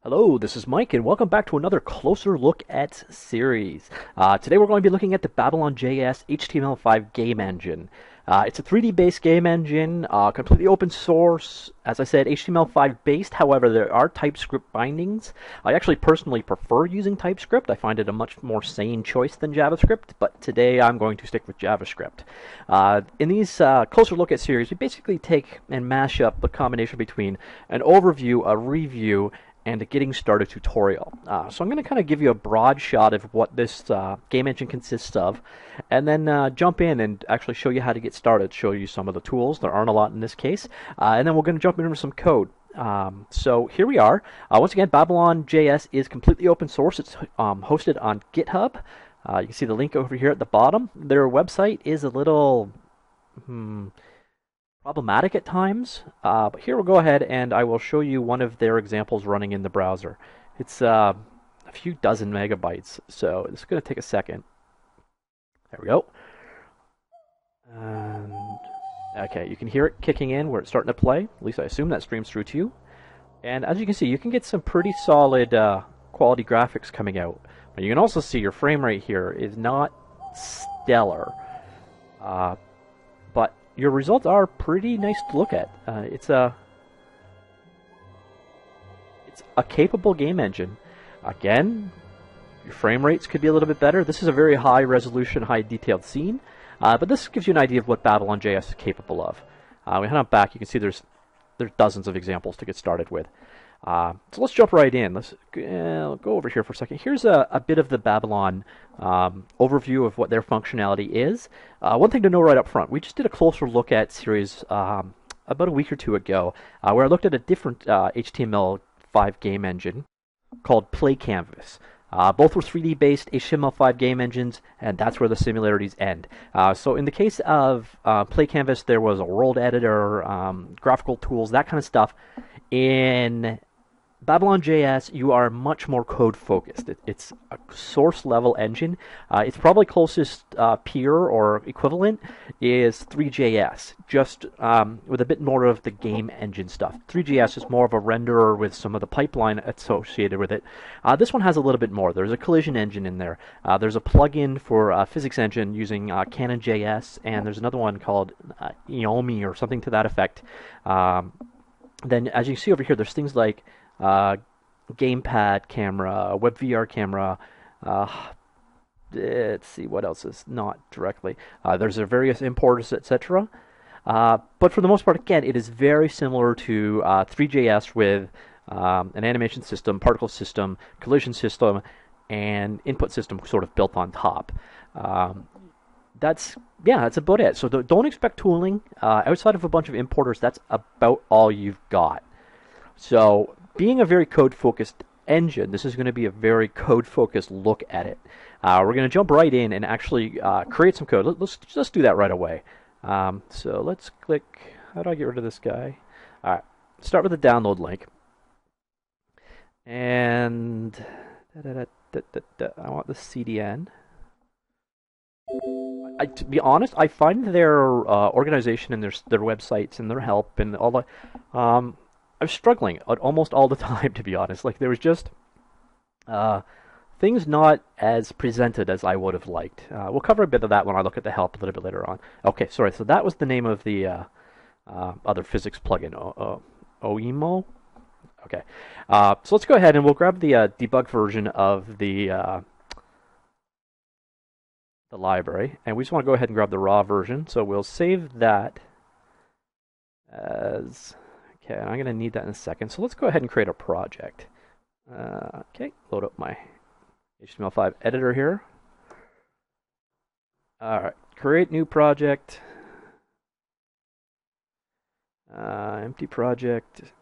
Hello, this is Mike, and welcome back to another Closer Look at series. Today we're going to be looking at the BabylonJS HTML5 game engine. It's a 3D-based game engine, completely open source. As I said, HTML5 based, however, there are TypeScript bindings. I actually personally prefer using TypeScript. I find it a much more sane choice than JavaScript, but today I'm going to stick with JavaScript. In these Closer Look at series, we basically take and mash up the combination between an overview, a review, and a getting started tutorial. So I'm going to kind of give you a broad shot of what this game engine consists of, and then jump in and actually show you how to get started, show you some of the tools. There aren't a lot in this case, and then we're going to jump into some code. So here we are. Once again, BabylonJS is completely open source. It's hosted on GitHub. You can see the link over here at the bottom. Their website is a little problematic at times, but here we'll go ahead and I will show you one of their examples running in the browser. It's a few dozen megabytes, so it's going to take a second. There we go. And okay, you can hear it kicking in where it's starting to play. At least I assume that streams through to you. And as you can see, you can get some pretty solid quality graphics coming out. But you can also see your frame rate here is not stellar. But your results are pretty nice to look at. It's a capable game engine. Again, your frame rates could be a little bit better. This is a very high resolution, high detailed scene, but this gives you an idea of what BabylonJS is capable of. We head on back. You can see there's dozens of examples to get started with. So let's jump right in. Let's go over here for a second. Here's a bit of the Babylon overview of what their functionality is. One thing to know right up front, we just did a closer look at series about a week or two ago, where I looked at a different HTML5 game engine called PlayCanvas. Both were 3D-based HTML5 game engines, and that's where the similarities end. So in the case of PlayCanvas, there was a world editor, graphical tools, that kind of stuff. In BabylonJS, you are much more code-focused. It's a source-level engine. Its probably closest peer or equivalent is 3JS, just with a bit more of the game engine stuff. 3JS is more of a renderer with some of the pipeline associated with it. This one has a little bit more. There's a collision engine in there. There's a plugin for physics engine using Canon.js, and there's another one called Iomi or something to that effect. Then, as you can see over here, there's things like gamepad camera, WebVR camera. Let's see what else is not directly. There's various importers, etc. But for the most part, again, it is very similar to 3JS with an animation system, particle system, collision system, and input system sort of built on top. That's about it. So don't expect tooling. Outside of a bunch of importers, that's about all you've got. So being a very code-focused engine, this is going to be a very code-focused look at it. We're going to jump right in and actually create some code. Let's do that right away. So let's click. How do I get rid of this guy? All right. Start with the download link. And I want the CDN. To be honest, I find their organization and their websites and their help and all that. I'm struggling almost all the time, to be honest. Like there was just things not as presented as I would have liked. We'll cover a bit of that when I look at the help a little bit later on. Okay, sorry. So that was the name of the other physics plugin, OEMO. Okay, so let's go ahead and we'll grab the debug version of the library, and we just want to go ahead and grab the raw version. So we'll save that as okay. I'm going to need that in a second. So let's go ahead and create a project. Okay, load up my HTML5 editor here. All right, create new project. Empty project.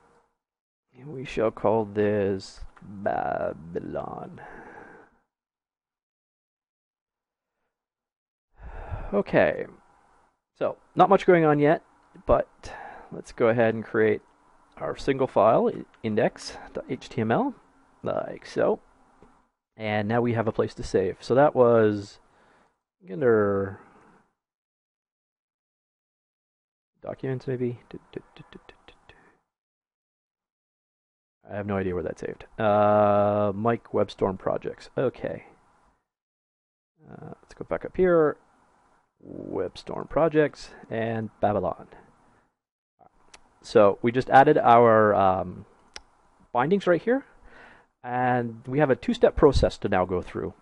And we shall call this Babylon. Okay, so not much going on yet, but let's go ahead and create our single file, index.html, like so. And now we have a place to save. So that was under documents, maybe. I have no idea where that's saved. Mike WebStorm projects. Okay. Let's go back up here. WebStorm projects and Babylon. So we just added our bindings right here, and we have a two-step process to now go through.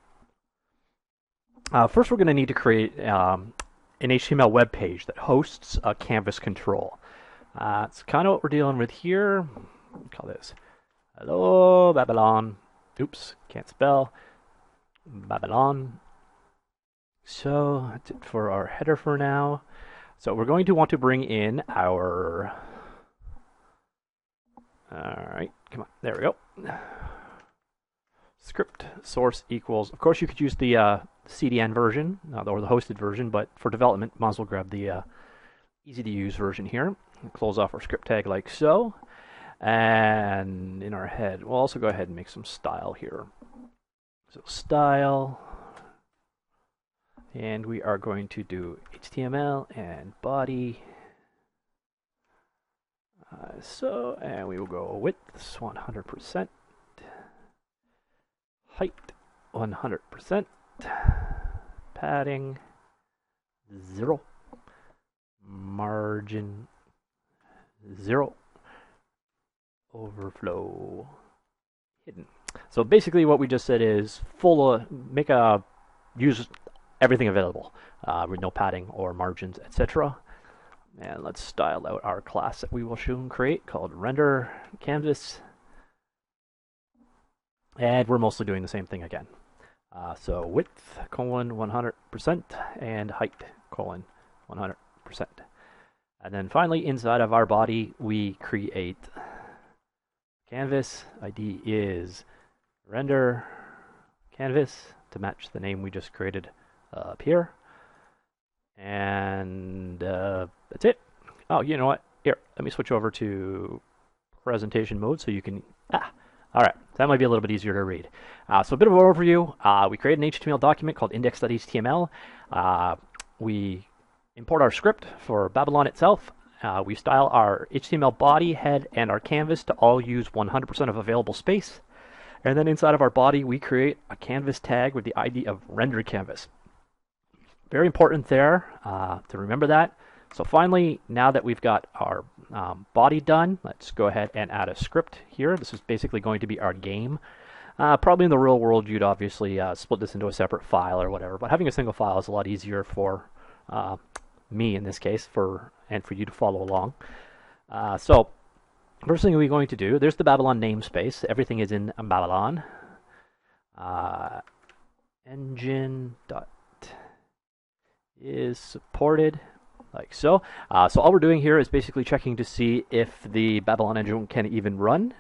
First, we're going to need to create an HTML web page that hosts a canvas control. It's kind of what we're dealing with here. We'll call this Hello Babylon. Oops, can't spell. Babylon. So that's it for our header for now. So we're going to want to bring in our... Alright, come on, there we go. Script source equals... Of course you could use the CDN version, or the hosted version, but for development, might as well grab the easy to use version here. Close off our script tag like so. And in our head, we'll also go ahead and make some style here. So style... And we are going to do HTML and body. And we will go width 100%, height 100%, padding 0, margin 0, overflow hidden. So basically, what we just said is use everything available with no padding or margins, etc. And let's style out our class that we will soon create called render canvas. And we're mostly doing the same thing again. So width, 100%, and height, 100%. And then finally, inside of our body, we create canvas. ID is render canvas to match the name we just created up here. And that's it. Oh, you know what? Here, let me switch over to presentation mode so you can... all right, that might be a little bit easier to read. So a bit of an overview. We create an HTML document called index.html. We import our script for Babylon itself. We style our HTML body, head, and our canvas to all use 100% of available space. And then inside of our body, we create a canvas tag with the ID of render canvas. Very important there to remember that. So finally, now that we've got our body done, let's go ahead and add a script here. This is basically going to be our game. Probably in the real world, you'd obviously split this into a separate file or whatever, but having a single file is a lot easier for me in this case, and for you to follow along. So first thing we're going to do, there's the Babylon namespace. Everything is in Babylon. Engine is supported, like so. So all we're doing here is basically checking to see if the Babylon engine can even run,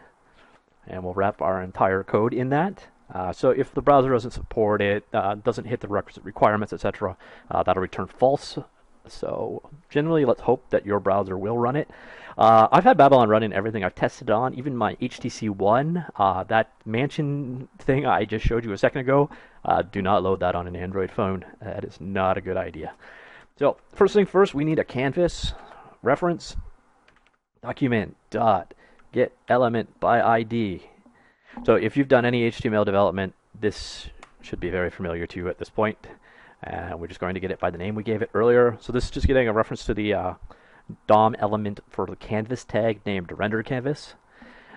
and we'll wrap our entire code in that. So if the browser doesn't support it, doesn't hit the requisite requirements, etc., that'll return false. So generally, let's hope that your browser will run it. I've had Babylon run in everything I've tested on, even my HTC One. That mansion thing I just showed you a second ago, do not load that on an Android phone. That is not a good idea. So first thing first, we need a canvas reference document dot get element by ID. So if you've done any HTML development, this should be very familiar to you at this point. And we're just going to get it by the name we gave it earlier. So this is just getting a reference to the DOM element for the canvas tag named render canvas.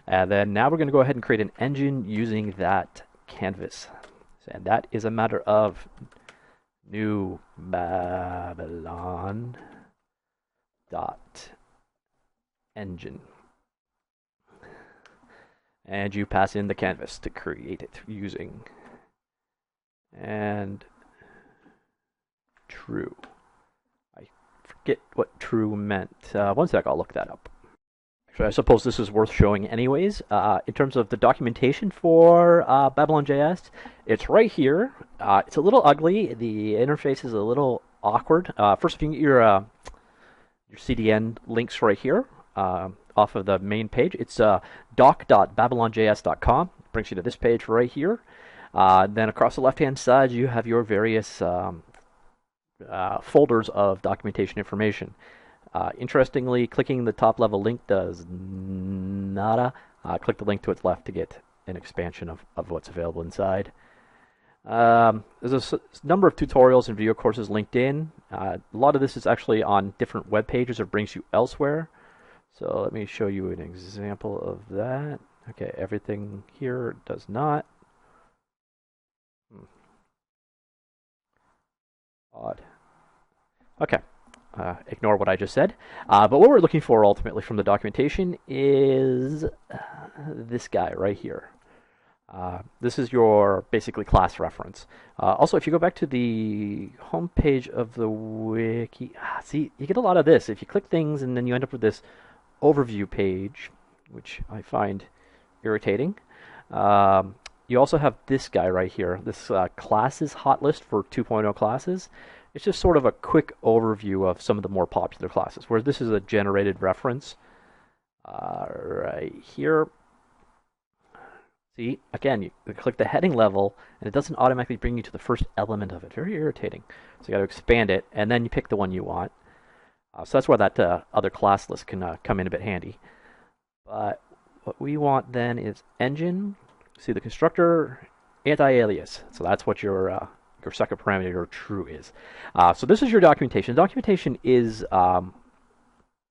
And then now we're going to go ahead and create an engine using that canvas. And that is a matter of new Babylon dot engine. And you pass in the canvas to create it using and true. I forget what true meant. One sec, I'll look that up. Actually, I suppose this is worth showing anyways. In terms of the documentation for BabylonJS, it's right here. It's a little ugly. The interface is a little awkward. First, if you can get your CDN links right here off of the main page, it's doc.babylonjs.com. Brings you to this page right here. Then across the left-hand side, you have your various folders of documentation information. Interestingly, clicking the top level link does nada. click the link to its left to get an expansion of what's available inside. There's a number of tutorials and video courses linked in. A lot of this is actually on different web pages or brings you elsewhere. So let me show you an example of that. Okay, everything here does not. Odd. Okay, ignore what I just said. But what we're looking for ultimately from the documentation is this guy right here. This is your basically class reference. Also, if you go back to the home page of the wiki, see, you get a lot of this. If you click things and then you end up with this overview page, which I find irritating. You also have this guy right here, this classes hot list for 2.0 classes. It's just sort of a quick overview of some of the more popular classes, whereas this is a generated reference right here. See, again, you click the heading level, and it doesn't automatically bring you to the first element of it. Very irritating. So you got to expand it, and then you pick the one you want. So that's where that other class list can come in a bit handy. But what we want then is engine. See the constructor, anti-alias. So that's what your second parameter, your true, is. So this is your documentation. Documentation is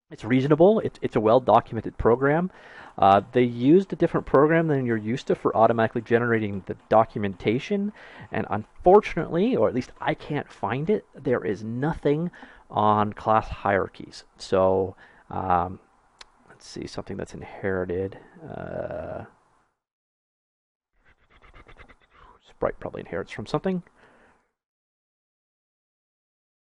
it's reasonable. It's a well-documented program. They used a different program than you're used to for automatically generating the documentation, and unfortunately, or at least I can't find it, there is nothing on class hierarchies. So let's see, something that's inherited. Sprite probably inherits from something.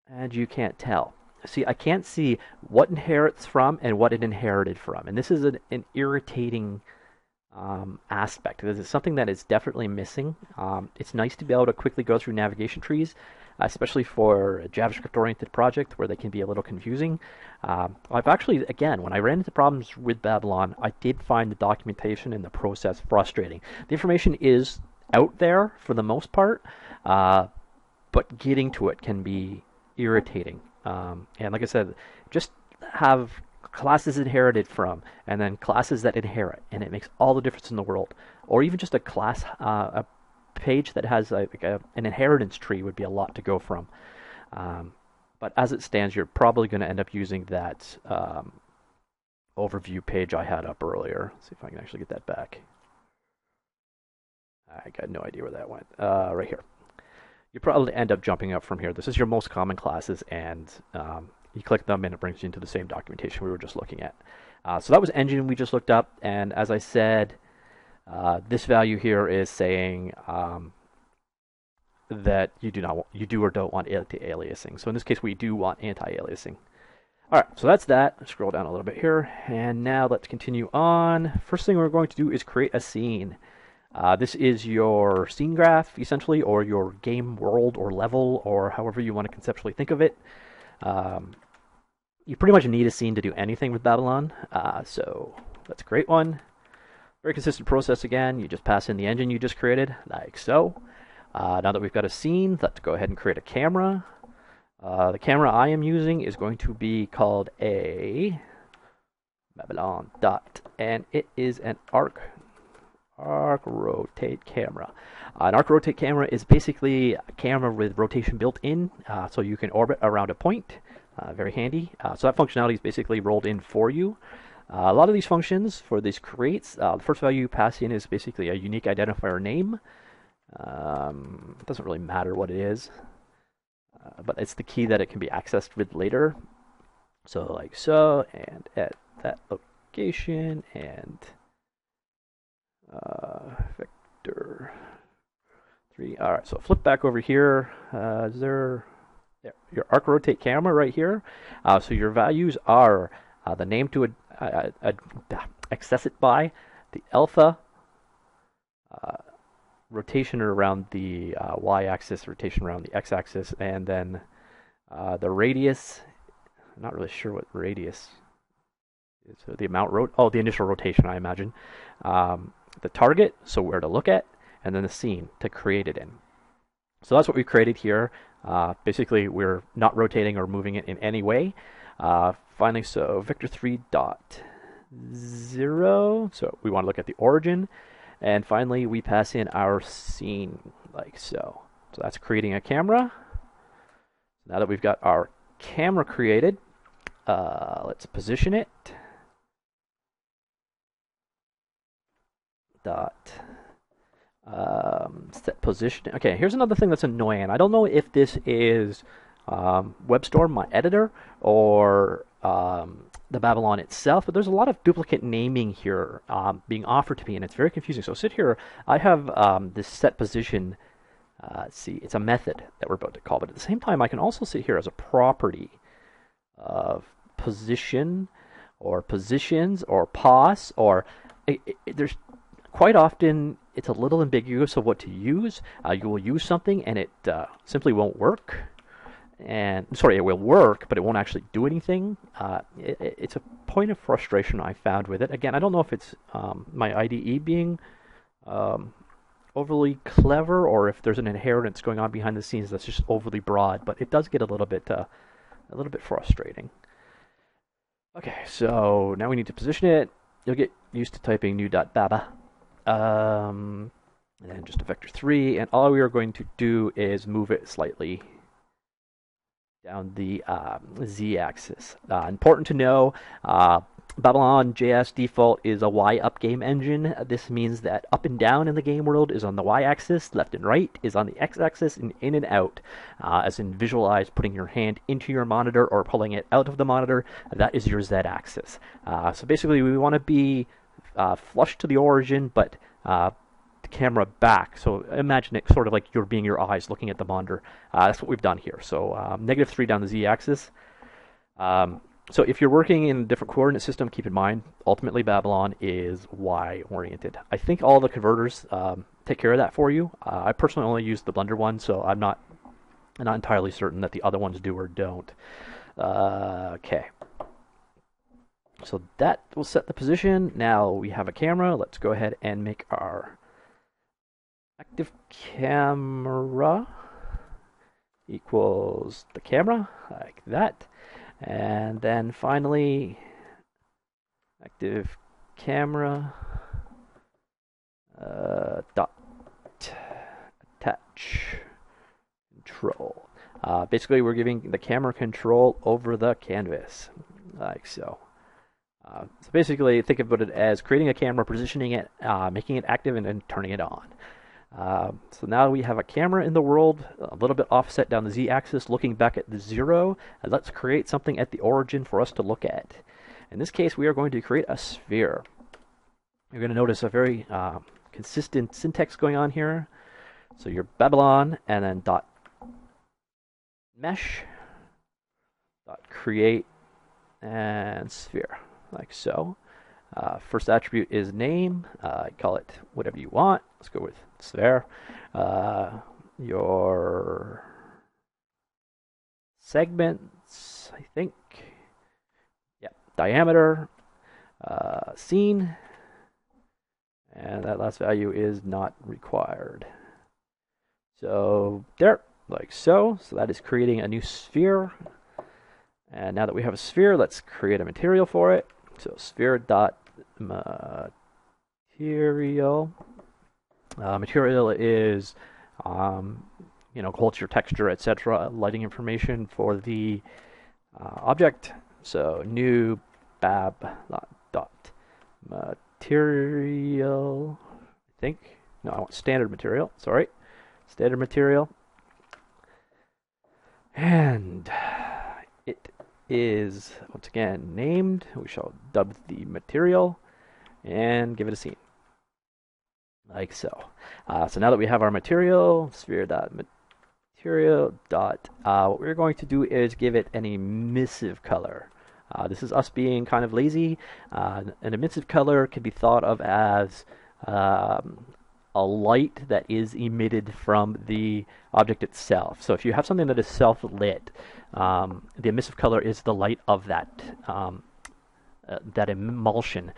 And you can't tell. See, I can't see what inherits from and what it inherited from. And this is an irritating aspect. This is something that is definitely missing. It's nice to be able to quickly go through navigation trees, especially for a JavaScript-oriented project where they can be a little confusing. I've actually, again, when I ran into problems with Babylon, I did find the documentation and the process frustrating. The information is out there for the most part, but getting to it can be irritating. And like I said, just have classes inherited from, and then classes that inherit, and it makes all the difference in the world. Or even just a class, a page that has an inheritance tree would be a lot to go from. But as it stands, you're probably going to end up using that overview page I had up earlier. Let's see if I can actually get that back. I got no idea where that went. Right here. You probably end up jumping up from here. This is your most common classes, and you click them and it brings you into the same documentation we were just looking at. So that was engine we just looked up, and as I said, this value here is saying that you do or don't want anti-aliasing. So in this case, we do want anti-aliasing. All right, so that's that. Let's scroll down a little bit here, and now let's continue on. First thing we're going to do is create a scene. This is your scene graph, essentially, or your game world or level, or however you want to conceptually think of it. You pretty much need a scene to do anything with Babylon, so let's create one. Very consistent process again. You just pass in the engine you just created, like so. Now that we've got a scene, let's go ahead and create a camera. The camera I am using is going to be called a Babylon dot, and it is an arc rotate camera. An arc rotate camera is basically a camera with rotation built in, so you can orbit around a point. Very handy. So that functionality is basically rolled in for you. A lot of these functions for these creates, the first value you pass in is basically a unique identifier name. It doesn't really matter what it is, but it's the key that it can be accessed with later. So like so, and at that location, and vector 3. All right, so flip back over here. Is there your arc rotate camera right here? So your values are the name to access it by, the alpha, rotation around the y-axis, rotation around the x-axis, and then the radius. I'm not really sure what radius is. So the amount the initial rotation, I imagine. The target, so where to look at, and then the scene to create it in. So that's what we created here. Basically, we're not rotating or moving it in any way. Finally, so vector3 dot 0. So we want to look at the origin. And finally, we pass in our scene, like so. So that's creating a camera. Now that we've got our camera created, let's position it. Set position. Okay, here's another thing that's annoying. I don't know if this is WebStorm, my editor, or the Babylon itself, but there's a lot of duplicate naming here being offered to me, and it's very confusing. So sit here. I have this set position. See, it's a method that we're about to call, but at the same time, I can also sit here as a property of position, or positions, or pos, or there's quite often it's a little ambiguous of what to use. You will use something and it simply won't work. And sorry, it will work, but it won't actually do anything. It's a point of frustration I found with it. Again, I don't know if it's my IDE being overly clever, or if there's an inheritance going on behind the scenes that's just overly broad. But it does get a little bit frustrating. Okay, so now we need to position it. You'll get used to typing new.baba. And then just a vector 3, and all we are going to do is move it slightly down the z-axis. Important to know, BabylonJS default is a Y-up game engine. This means that up and down in the game world is on the Y-axis, left and right is on the X-axis, and in and out, as in visualize putting your hand into your monitor or pulling it out of the monitor, that is your Z-axis. So basically we want to be flush to the origin, but the camera back. So imagine it sort of like you're being your eyes looking at the monitor. That's what we've done here. So -3 down the z-axis. So if you're working in a different coordinate system, keep in mind, ultimately Babylon is Y-oriented. I think all the converters take care of that for you. I personally only use the Blender one, so I'm not entirely certain that the other ones do or don't. Okay. So that will set the position. Now we have a camera. Let's go ahead and make our active camera equals the camera, like that. And then finally, active camera dot attach control. Basically, we're giving the camera control over the canvas, like so. So basically, think about it as creating a camera, positioning it, making it active, and then turning it on. So now we have a camera in the world, a little bit offset down the z-axis, looking back at the 0. And let's create something at the origin for us to look at. In this case, we are going to create a sphere. You're going to notice a very consistent syntax going on here. So your Babylon, and then dot mesh, dot create, and sphere. Like so. First attribute is name. Call it whatever you want. Let's go with sphere. Your segments, I think. Yeah, diameter. Scene. And that last value is not required. So there, like so. So that is creating a new sphere. And now that we have a sphere, let's create a material for it. So sphere dot material. Material is holds your texture, etc., lighting information for the object. So new bab dot material. I think no, I want standard material. Sorry, standard material, and it is once again named. We shall dub the material and give it a scene, like so. So now that we have our material, sphere.material dot, what we're going to do is give it an emissive color. This is us being kind of lazy. An emissive color can be thought of as a light that is emitted from the object itself. So if you have something that is self-lit, the emissive color is the light of that that emulsion.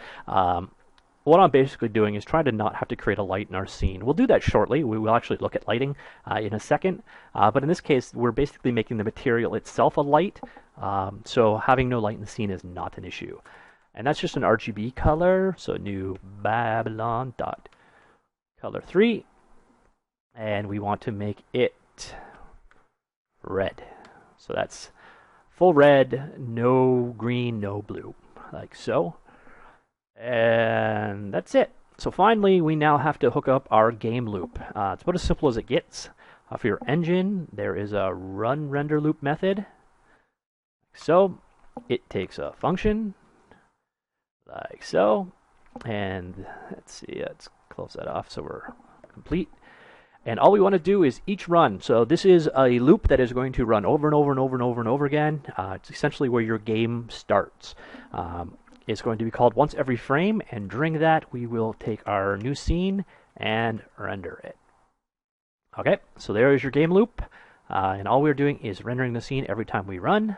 What I'm basically doing is trying to not have to create a light in our scene. We'll do that shortly. We will actually look at lighting in a second. But in this case, we're basically making the material itself a light. So having no light in the scene is not an issue. And that's just an RGB color. So new Babylon.color3. And we want to make it red. So that's full red, no green, no blue, like so. And that's it. So finally, we now have to hook up our game loop. It's about as simple as it gets. For your engine, there is a run render loop method. So it takes a function, like so. And let's see, let's close that off so we're complete. And all we want to do is each run. So this is a loop that is going to run over and over and over and over and over again. It's essentially where your game starts. It's going to be called once every frame, and during that we will take our new scene and render it. Okay, so there is your game loop, and all we're doing is rendering the scene every time we run,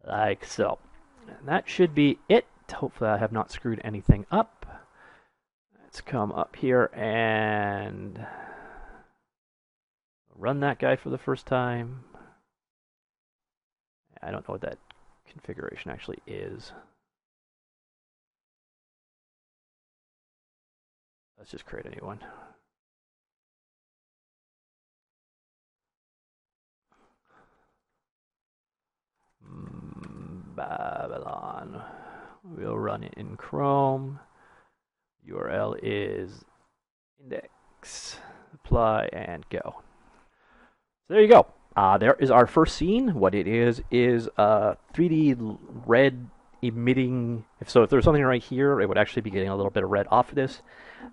like so. And that should be it. Hopefully I have not screwed anything up. Let's come up here and run that guy for the first time. I don't know what that configuration actually is. Let's just create a new one. Babylon. We'll run it in Chrome. URL is index. Apply and go. So there you go. There is our first scene. What it is a 3D red emitting. So if there's something right here, it would actually be getting a little bit of red off of this.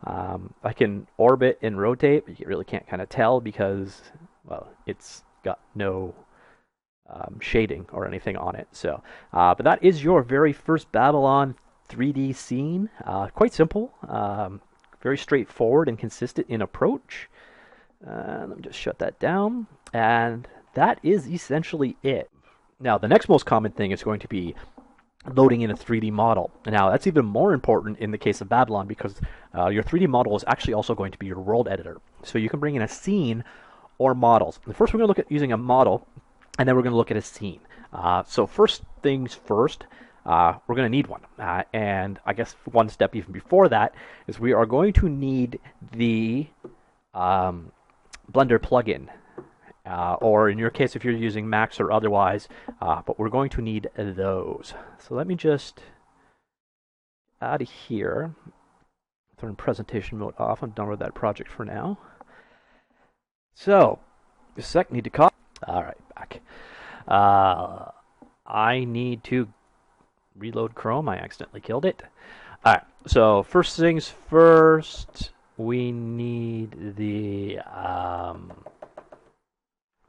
I can orbit and rotate, but you really can't kind of tell because, well, it's got no shading or anything on it. So, but that is your very first Babylon 3D scene. Quite simple, very straightforward and consistent in approach. Let me just shut that down. And that is essentially it. Now, the next most common thing is going to be loading in a 3D model. Now, that's even more important in the case of Babylon because your 3D model is actually also going to be your world editor. So you can bring in a scene or models. First, we're going to look at using a model, and then we're going to look at a scene. So first things first, we're going to need one. And I guess one step even before that is we are going to need the Blender plugin. Or in your case, if you're using Macs or otherwise, but we're going to need those. So let me just out of here, turn presentation mode off. I'm done with that project for now. So, a sec, need to copy. All right, back. I need to reload Chrome. I accidentally killed it. All right, so first things first, we need the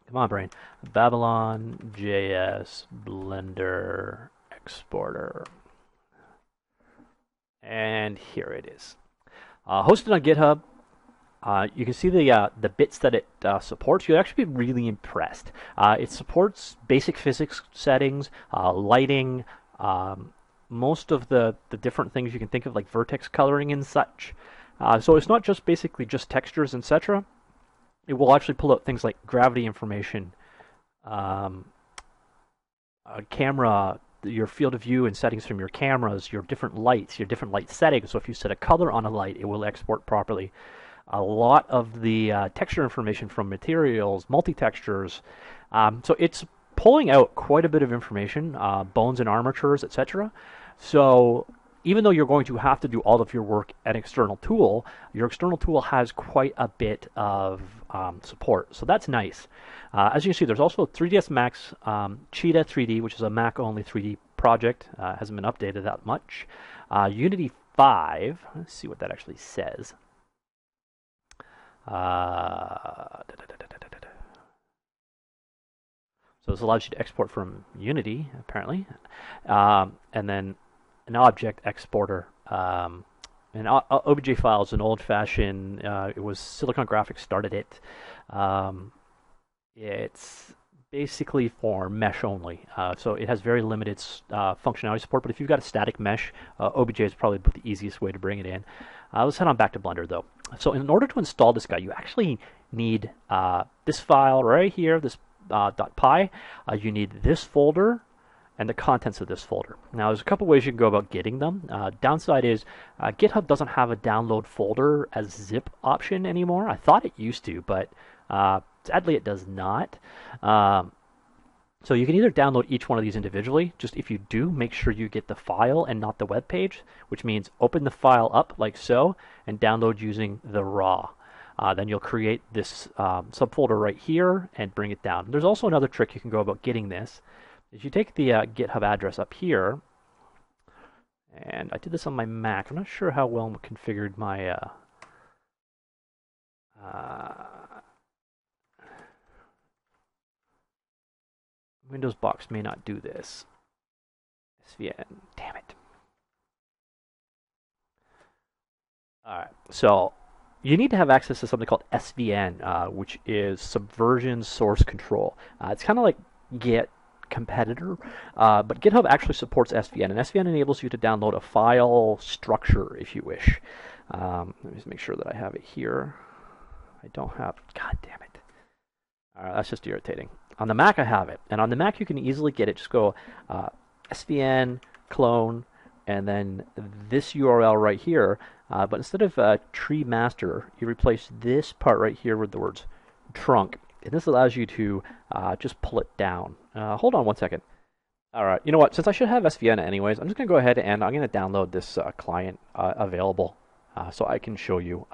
come on, brain. BabylonJS Blender exporter. And here it is. Hosted on GitHub. You can see the bits that it supports. You'll actually be really impressed. It supports basic physics settings, lighting, most of the different things you can think of, like vertex coloring and such. So it's not just basically just textures, etc. It will actually pull out things like gravity information, camera, your field of view and settings from your cameras, your different lights, your different light settings. So if you set a color on a light, it will export properly. A lot of the texture information from materials, multi-textures. So it's pulling out quite a bit of information, bones and armatures, etc. So even though you're going to have to do all of your work at an external tool, your external tool has quite a bit of support. So that's nice. As you can see, there's also 3ds Max Cheetah 3D, which is a Mac-only 3D project. Hasn't been updated that much. Unity 5. Let's see what that actually says. So this allows you to export from Unity, apparently. And then an object exporter. And OBJ file is an old-fashioned, it was Silicon Graphics started it. It's basically for mesh only. So it has very limited functionality support, but if you've got a static mesh, OBJ is probably the easiest way to bring it in. Let's head on back to Blender though. So in order to install this guy, you actually need this file right here, this .py. You need this folder, and the contents of this folder. Now, there's a couple ways you can go about getting them. Downside is GitHub doesn't have a download folder as zip option anymore. I thought it used to, but sadly it does not. So you can either download each one of these individually. Just if you do, make sure you get the file and not the web page, which means open the file up like so and download using the raw. Then you'll create this subfolder right here and bring it down. There's also another trick you can go about getting this. If you take the GitHub address up here, and I did this on my Mac. I'm not sure how well configured my Windows box may not do this. SVN, damn it. Alright, so you need to have access to something called SVN, which is Subversion Source Control. It's kind of like Git competitor, but GitHub actually supports SVN, and SVN enables you to download a file structure if you wish. Let me just make sure that I have it here. I don't have, god damn it. That's just irritating. On the Mac I have it, and on the Mac you can easily get it. Just go SVN clone and then this URL right here, but instead of tree master, you replace this part right here with the words trunk. And this allows you to just pull it down. Hold on one second. All right, you know what? Since I should have SVN anyways, I'm just going to go ahead and I'm going to download this client available so I can show you.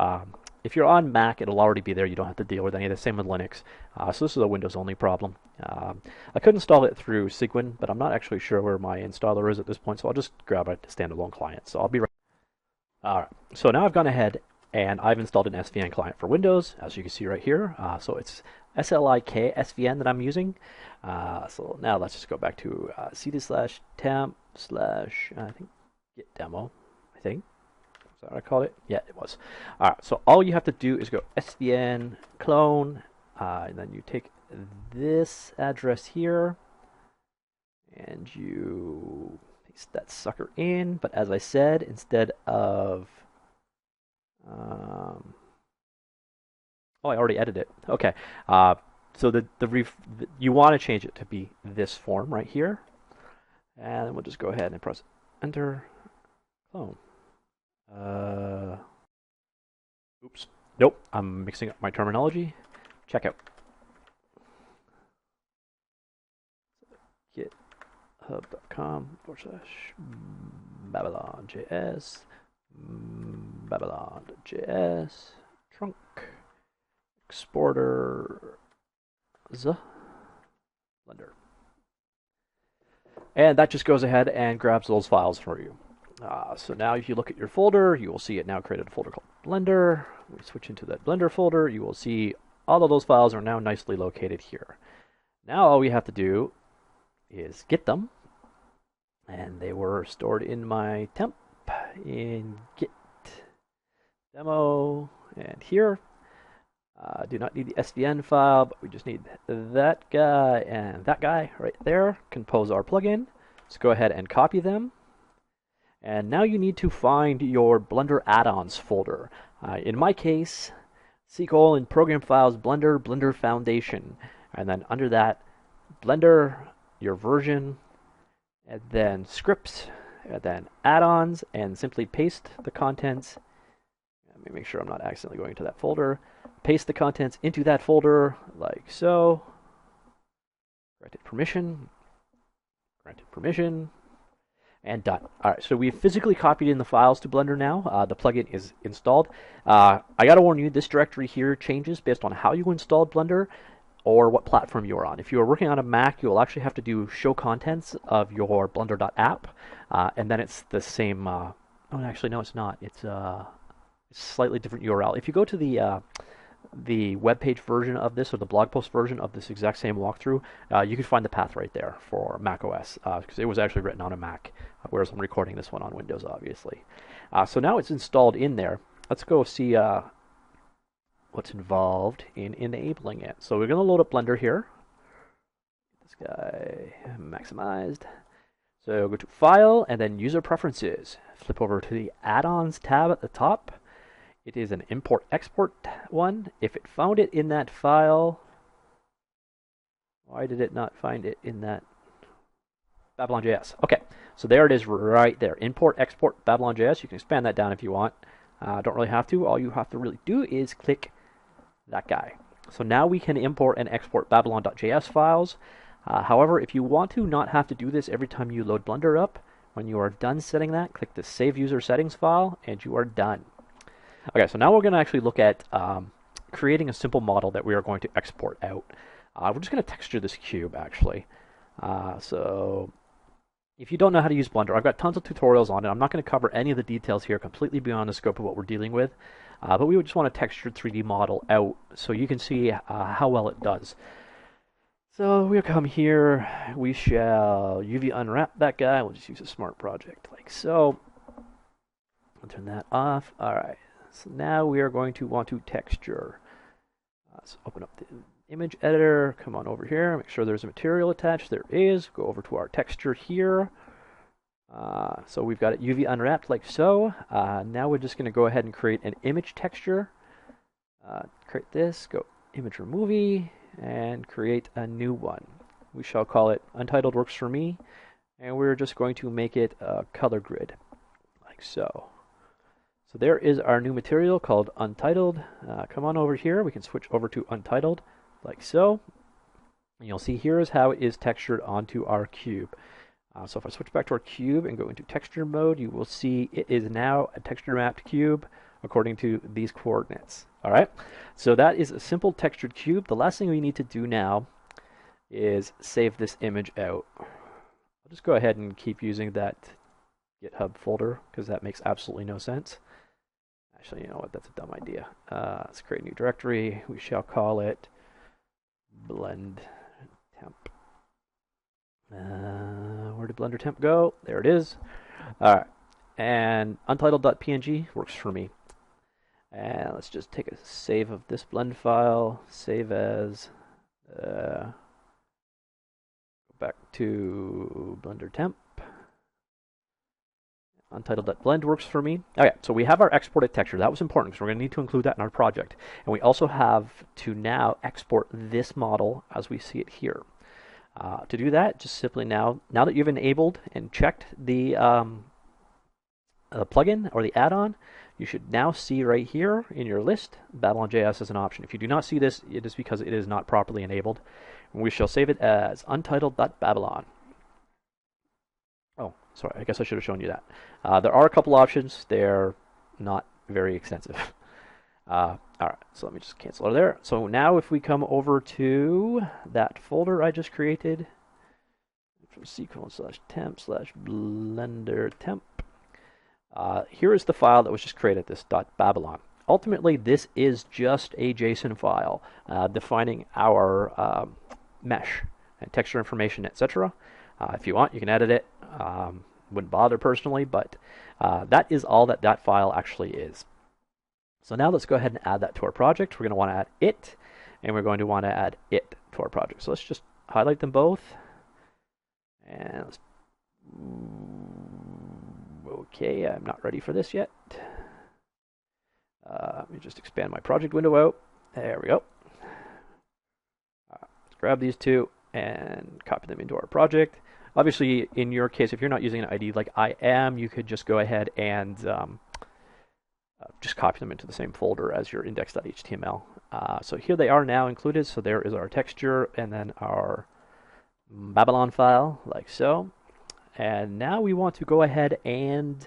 If you're on Mac, it'll already be there. You don't have to deal with any of the same with Linux. So this is a Windows-only problem. I could install it through Cygwin, but I'm not actually sure where my installer is at this point, so I'll just grab a standalone client. So I'll be right. All right, so now I've gone ahead and I've installed an SVN client for Windows, as you can see right here. So it's SLIK SVN that I'm using. So now let's just go back to cd/temp/ I think git demo, I think. Is that what I called it? Yeah, it was. All right, so all you have to do is go SVN clone, and then you take this address here, and you paste that sucker in. But as I said, instead of oh, I already edited it. Okay. So you want to change it to be this form right here. And then we'll just go ahead and press enter, clone. Oops. Nope, I'm mixing up my terminology. Check out. github.com/BabylonJS BabylonJS trunk exporter Blender. And that just goes ahead and grabs those files for you. So now if you look at your folder, you will see it now created a folder called Blender. We switch into that Blender folder, you will see all of those files are now nicely located here. Now all we have to do is get them, and they were stored in my temp in git demo, and here do not need the SVN file, but we just need that guy and that guy right there. Compose our plugin. Let's go ahead and copy them. And now you need to find your Blender add-ons folder. In my case, SQL and program files, Blender, Blender Foundation. And then under that, Blender, your version, and then scripts, and then add-ons, and simply paste the contents. Let me make sure I'm not accidentally going to that folder. Paste the contents into that folder, like so. Granted permission, and done. All right, so we've physically copied in the files to Blender now. The plugin is installed. I gotta warn you, this directory here changes based on how you installed Blender or what platform you're on. If you are working on a Mac, you will actually have to do show contents of your blender.app, and then it's the same. Oh, actually, no, it's not. It's a slightly different URL. If you go to the web page version of this, or the blog post version of this exact same walkthrough, you can find the path right there for Mac OS, because it was actually written on a Mac, whereas I'm recording this one on Windows, obviously. So now it's installed in there. Let's go see what's involved in enabling it. So we're going to load up Blender here. This guy maximized. So go to File, and then User Preferences. Flip over to the Add-ons tab at the top. It is an import-export one. If it found it in that file, why did it not find it in that? BabylonJS. Okay, so there it is right there. Import, export, BabylonJS. You can expand that down if you want. Don't really have to. All you have to really do is click that guy. So now we can import and export Babylon.js files. However, if you want to not have to do this every time you load Blender up, when you are done setting that, click the Save User Settings file, and you are done. Okay, so now we're going to actually look at creating a simple model that we are going to export out. We're just going to texture this cube, actually. So if you don't know how to use Blender, I've got tons of tutorials on it. I'm not going to cover any of the details here, completely beyond the scope of what we're dealing with. But we would just want a textured 3D model out so you can see how well it does. So we'll come here, we shall UV unwrap that guy. We'll just use a smart project like so. I'll turn that off. All right, so now we are going to want to texture. So open up the image editor, come on over here, make sure there's a material attached. There is. Go over to our texture here. So we've got it UV unwrapped like so. Now we're just going to go ahead and create an image texture. Create this, go image removey, and create a new one. We shall call it Untitled Works for Me, and we're just going to make it a color grid, like so. So there is our new material called Untitled. Come on over here, we can switch over to Untitled, like so. And you'll see here is how it is textured onto our cube. So if I switch back to our cube and go into texture mode, you will see it is now a texture mapped cube according to these coordinates. All right, so that is a simple textured cube. The last thing we need to do now is save this image out. I'll just go ahead and keep using that GitHub folder because that makes absolutely no sense. Actually, you know what? That's a dumb idea. Let's create a new directory. We shall call it blend temp. Where did blender temp go? There it is. All right, and untitled.png works for me. And let's just take a save of this blend file, save as, go back to blender temp. Untitled.blend works for me. Okay, so we have our exported texture. That was important because we're going to need to include that in our project. And we also have to now export this model as we see it here. To do that, just simply now that you've enabled and checked the plugin or the add-on, you should now see right here in your list, BabylonJS as an option. If you do not see this, it is because it is not properly enabled. And we shall save it as untitled.babylon. Oh, sorry, I guess I should have shown you that. There are a couple options. They're not very extensive. All right, so let me just cancel it there. So now if we come over to that folder I just created, from c:temp/blender temp, here is the file that was just created, this .babylon. Ultimately, this is just a JSON file defining our mesh and texture information, etc. If you want, you can edit it. Wouldn't bother personally, but that is all that that file actually is. So now let's go ahead and add that to our project. We're going to want to add it, and we're going to want to add it to our project. So let's just highlight them both. And let's, okay, I'm not ready for this yet. Let me just expand my project window out. There we go. Let's grab these two and copy them into our project. Obviously, in your case, if you're not using an ID like I am, you could just go ahead and just copy them into the same folder as your index.html. So here they are now included. So there is our texture and then our Babylon file, like so. And now we want to go ahead and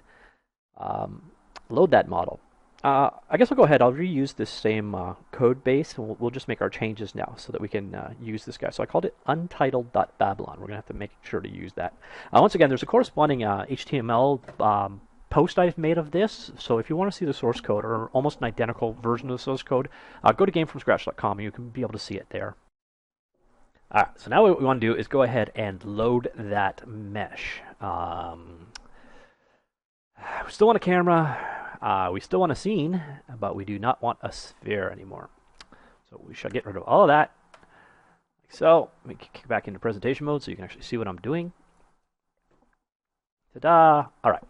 load that model. I guess I'll go ahead. I'll reuse this same code base, and we'll just make our changes now so that we can use this guy. So I called it untitled.babylon. We're going to have to make sure to use that. Once again, there's a corresponding HTML post I've made of this. So if you want to see the source code or almost an identical version of the source code, go to GameFromScratch.com and you can be able to see it there. All right, so now what we want to do is go ahead and load that mesh. We still want a camera, we still want a scene, but we do not want a sphere anymore. So we shall get rid of all of that. Like so, let me kick back into presentation mode so you can actually see what I'm doing. Ta-da! All right.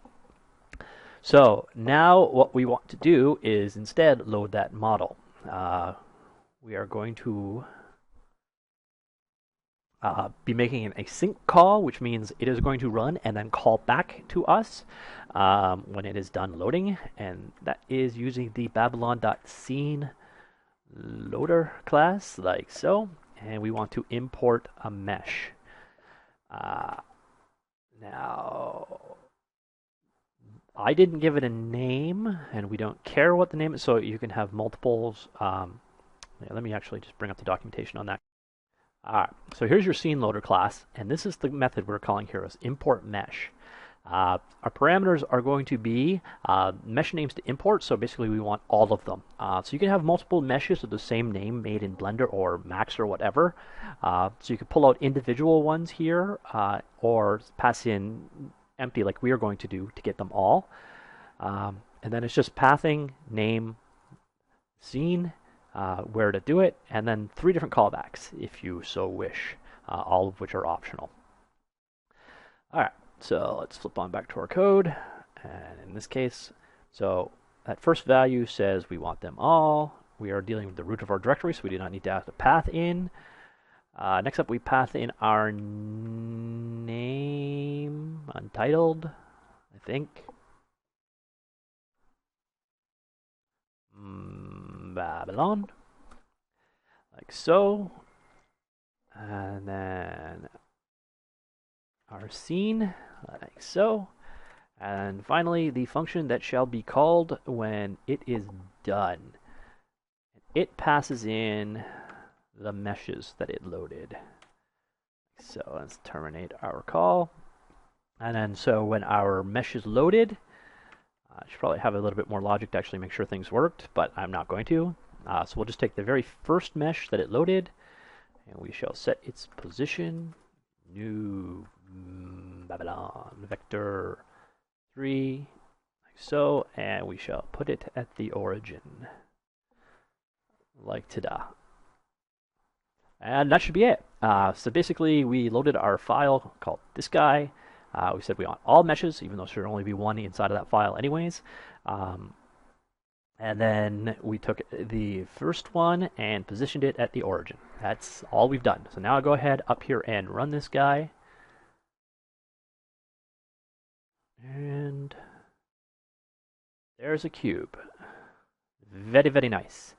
So now what we want to do is instead load that model. We are going to be making an async call, which means it is going to run and then call back to us when it is done loading, and that is using the Babylon.scene loader class, like so. And we want to import a mesh. Now, I didn't give it a name, and we don't care what the name is, so you can have multiples. Let me actually just bring up the documentation on that. Alright, so here's your scene loader class, and this is the method we're calling here is import mesh. Our parameters are going to be mesh names to import, so basically we want all of them. So you can have multiple meshes of the same name made in Blender or Max or whatever. So you can pull out individual ones here, or pass in empty like we are going to do to get them all. And then it's just pathing, name, scene, where to do it, and then 3 different callbacks if you so wish, all of which are optional. Alright, so let's flip on back to our code, and in this case, so that first value says we want them all. We are dealing with the root of our directory, so we do not need to have the path in. Next up, we path in our name, untitled, I think. Babylon, like so. And then our scene, like so. And finally, the function that shall be called when it is done. It passes in the meshes that it loaded. So let's terminate our call. And then so when our mesh is loaded, I should probably have a little bit more logic to actually make sure things worked, but I'm not going to. So we'll just take the very first mesh that it loaded, and we shall set its position, new Babylon vector 3, like so, and we shall put it at the origin, like ta-da. And that should be it. So basically, we loaded our file called this guy. We said we want all meshes, even though there should only be one inside of that file anyways. And then we took the first one and positioned it at the origin. That's all we've done. So now I'll go ahead up here and run this guy. And there's a cube. Very, very nice.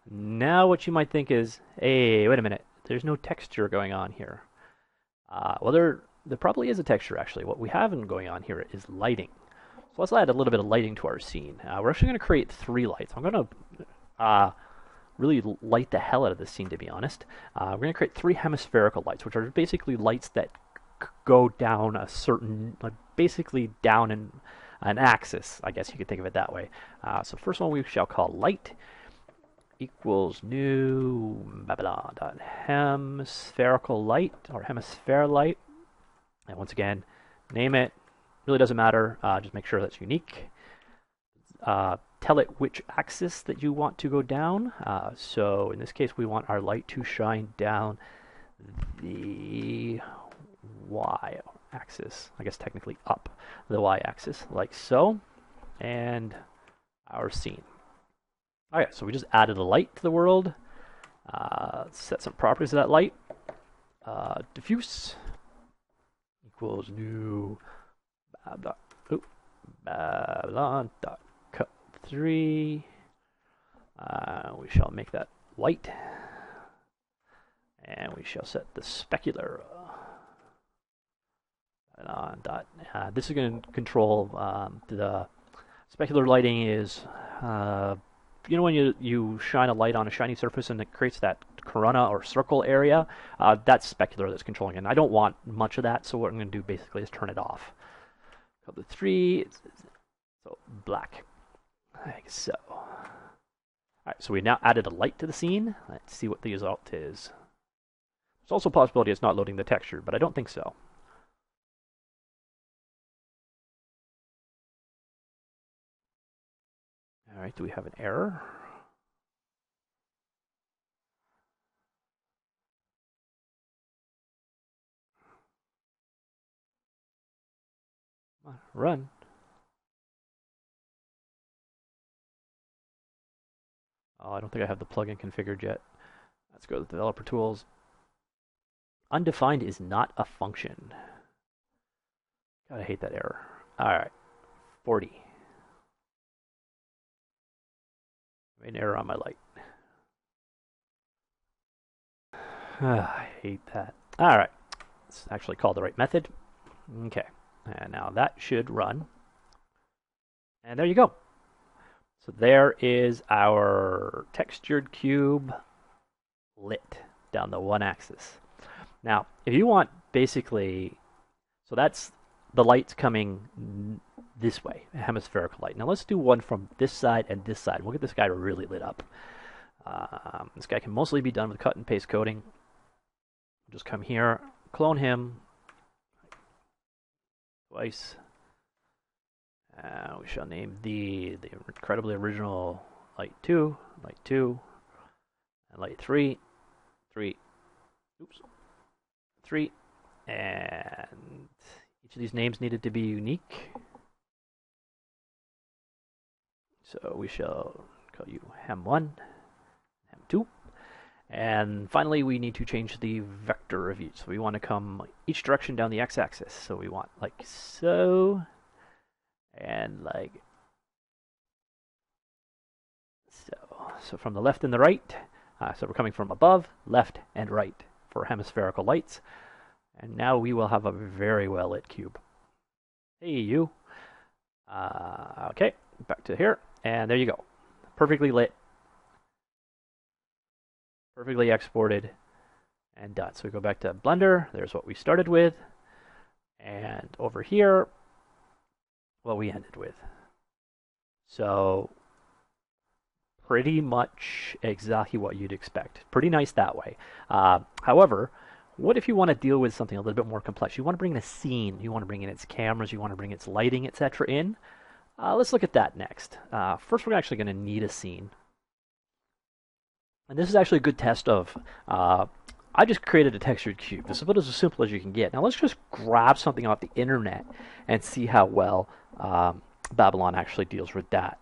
Now what you might think is, hey, wait a minute. There's no texture going on here. Well, there probably is a texture, actually. What we have going on here is lighting. So let's add a little bit of lighting to our scene. We're actually going to create 3 lights. I'm going to really light the hell out of this scene, to be honest. We're going to create 3 hemispherical lights, which are basically lights that go down a certain, basically down an axis, I guess you could think of it that way. So first one we shall call light equals new Babylon.hemispherical light, or hemisphere light. And once again, name it. Really doesn't matter. Just make sure that's unique. Tell it which axis that you want to go down. So in this case, we want our light to shine down the y axis. I guess technically up the y axis, like so. And our scene. Okay, so we just added a light to the world. Set some properties of that light. Diffuse equals new Babylon.cut3. We shall make that white. And we shall set the specular. This is going to control the specular lighting is, you know when you shine a light on a shiny surface and it creates that corona or circle area? That's specular that's controlling it. And I don't want much of that, so what I'm going to do basically is turn it off. Color 3, so black, like so. Alright, so we now added a light to the scene. Let's see what the result is. There's also a possibility it's not loading the texture, but I don't think so. Alright, do we have an error? Run. Oh, I don't think I have the plugin configured yet. Let's go to developer tools. undefined is not a function. God, I hate that error. All right, 40. I made an error on my light. I hate that. All right, let's actually call the right method. Okay, and now that should run. And there you go. So there is our textured cube lit down the one axis. Now, if you want basically, so that's the light's coming this way, hemispherical light. Now let's do one from this side and this side. We'll get this guy really lit up. This guy can mostly be done with cut and paste coding. Just come here, clone him twice. We shall name the incredibly original light 2, and light 3, 3, 3, and each of these names needed to be unique. So we shall call you Hem1, Hem2, and finally we need to change the vector of each. So we want to come each direction down the x-axis. So we want like so, and like so. So from the left and the right. So we're coming from above, left, and right for hemispherical lights. And now we will have a very well lit cube. Hey, you. Okay, back to here. And there you go. Perfectly lit. Perfectly exported. And done. So we go back to Blender. There's what we started with. And over here, what we ended with. So pretty much exactly what you'd expect. Pretty nice that way. However, what if you want to deal with something a little bit more complex? You want to bring in a scene. You want to bring in its cameras. You want to bring its lighting, etc. in. Let's look at that next. First, we're actually going to need a scene. And this is actually a good test of... I just created a textured cube. This is about as simple as you can get. Now let's just grab something off the internet and see how well Babylon actually deals with that.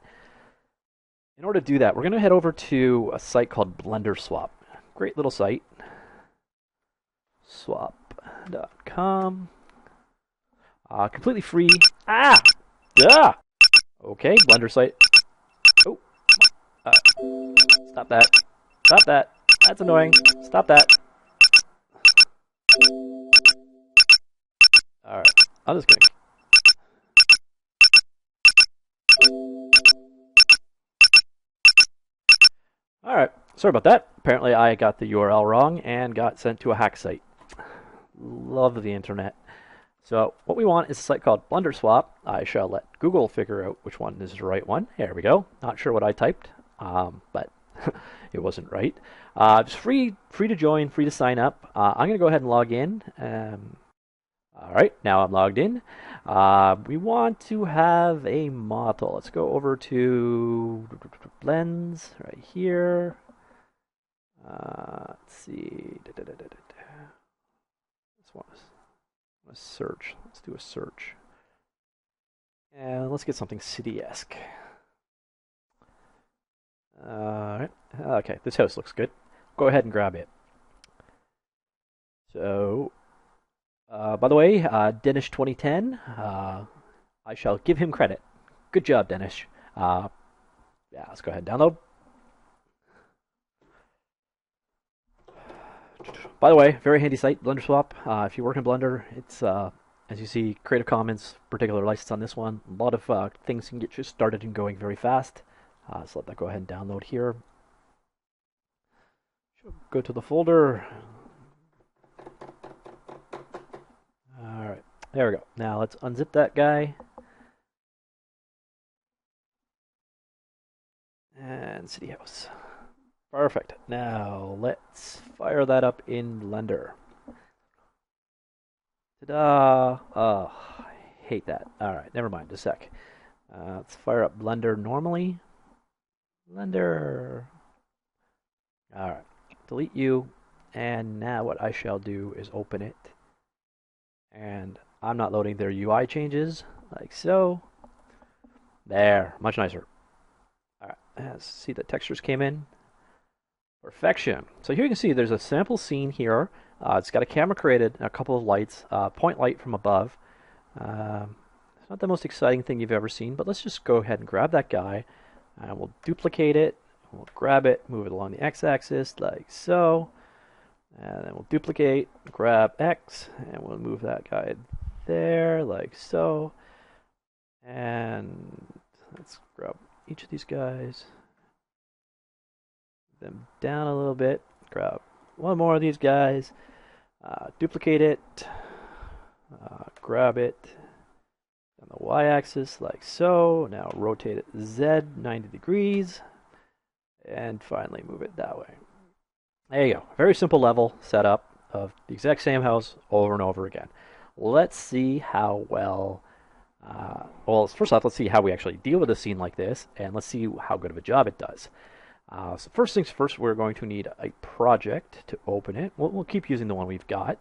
In order to do that, we're going to head over to a site called Blender Swap. Great little site. Swap.com. Completely free. Ah! Duh! Okay, Blender site. Oh. Stop that. Stop that. That's annoying. Stop that. Alright. I'm just going to... Alright. Sorry about that. Apparently I got the URL wrong and got sent to a hack site. Love the internet. So what we want is a site called Blender Swap. I shall let Google figure out which one is the right one. There we go. Not sure what I typed, but it wasn't right. It's free to join, free to sign up. I'm going to go ahead and log in. All right, now I'm logged in. We want to have a model. Let's go over to Blends right here. Let's see. This one is a search. Let's do a search. And let's get something city-esque. Alright. Okay, this house looks good. Go ahead and grab it. So, by the way, Denish 2010, I shall give him credit. Good job, Denish. Yeah, let's go ahead and download. By the way, very handy site, Blender Swap. If you work in Blender, it's, as you see, Creative Commons, particular license on this one. A lot of things can get you started and going very fast. So let that go ahead and download here. Go to the folder. Alright, there we go. Now let's unzip that guy. And City House. Perfect. Now let's fire that up in Blender. Ta-da! Oh, I hate that. Alright, never mind, just a sec. Let's fire up Blender normally. Blender. Alright, delete you. And now what I shall do is open it. And I'm not loading their UI changes, like so. There, much nicer. Alright, see the textures came in. Perfection. So here you can see there's a sample scene here. It's got a camera created and a couple of lights, point light from above. It's not the most exciting thing you've ever seen, but let's just go ahead and grab that guy, and we'll duplicate it. We'll grab it, move it along the x-axis like so, and then we'll duplicate, grab X, and we'll move that guy there like so. And let's grab each of these guys, them down a little bit, grab one more of these guys, duplicate it, grab it on the y-axis like so. Now rotate it Z 90 degrees, and finally move it that way. There you go. Very simple level setup of the exact same house over and over again. Let's see how well, well, first off, let's see how we actually deal with a scene like this, and let's see how good of a job it does. So first things first, we're going to need a project to open it. We'll keep using the one we've got.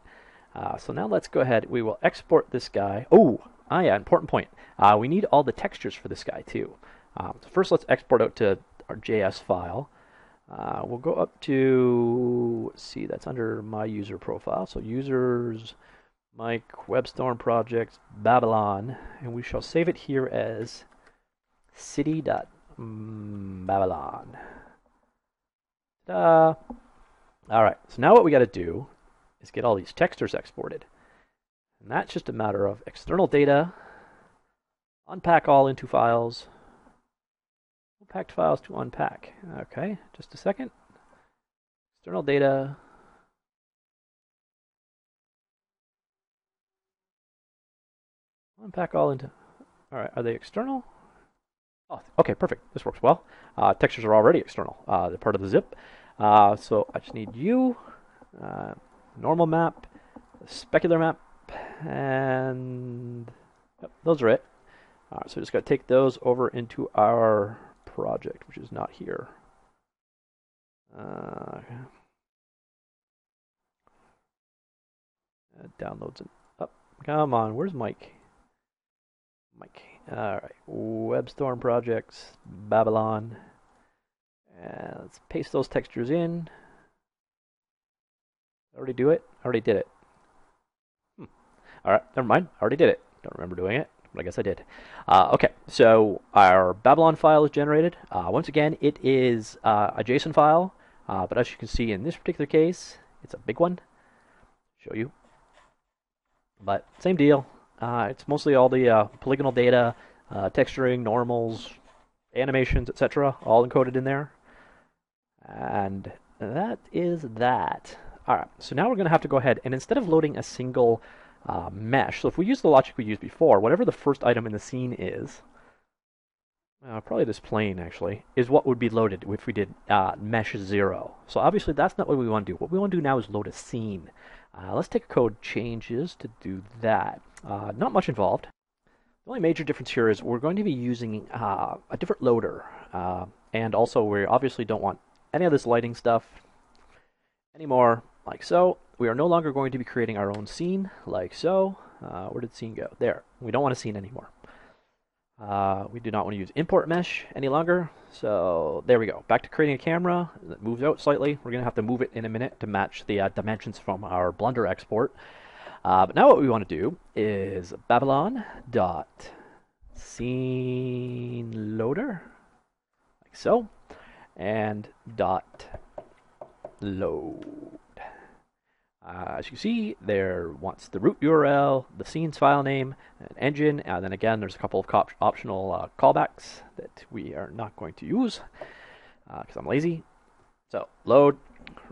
So now let's go ahead. We will export this guy. Oh, yeah, important point. We need all the textures for this guy too. So first, let's export out to our JS file. We'll go up to, let's see, that's under my user profile. So users, Mike, WebStorm projects, Babylon, and we shall save it here as city.babylon. All right, so now what we got to do is get all these textures exported. And that's just a matter of external data, unpack all into files, unpacked files to unpack. Okay, just a second. External data. Unpack all into, all right, are they external? Oh, okay, perfect. This works well. Textures are already external. They're part of the zip. So I just need you, normal map, specular map, and yep, those are it. All right, so we just got to take those over into our project, which is not here. Downloads it up. Come on, where's Mike? Mike. All right, WebStorm projects, Babylon, and let's paste those textures in. Already do it? Already did it. All right, never mind. Already did it. Don't remember doing it, but I guess I did. Okay, so our Babylon file is generated. Once again, it is a JSON file, but as you can see in this particular case, it's a big one. Show you. But same deal. It's mostly all the polygonal data, texturing, normals, animations, etc., all encoded in there. And that is that. All right, so now we're going to have to go ahead and instead of loading a single mesh, so if we use the logic we used before, whatever the first item in the scene is, probably this plane actually, is what would be loaded if we did mesh 0. So obviously that's not what we want to do. What we want to do now is load a scene. Let's take code changes to do that. Not much involved. The only major difference here is we're going to be using a different loader. And also we obviously don't want any of this lighting stuff anymore, like so. We are no longer going to be creating our own scene, like so. Where did scene go? There. We don't want a scene anymore. We do not want to use import mesh any longer. So there we go. Back to creating a camera that moves out slightly. We're going to have to move it in a minute to match the dimensions from our Blender export. But now what we want to do is Babylon.scene loader, like so, and .load. As you can see, there wants the root URL, the scene's file name, an engine, and then again there's a couple of optional callbacks that we are not going to use because I'm lazy. So load,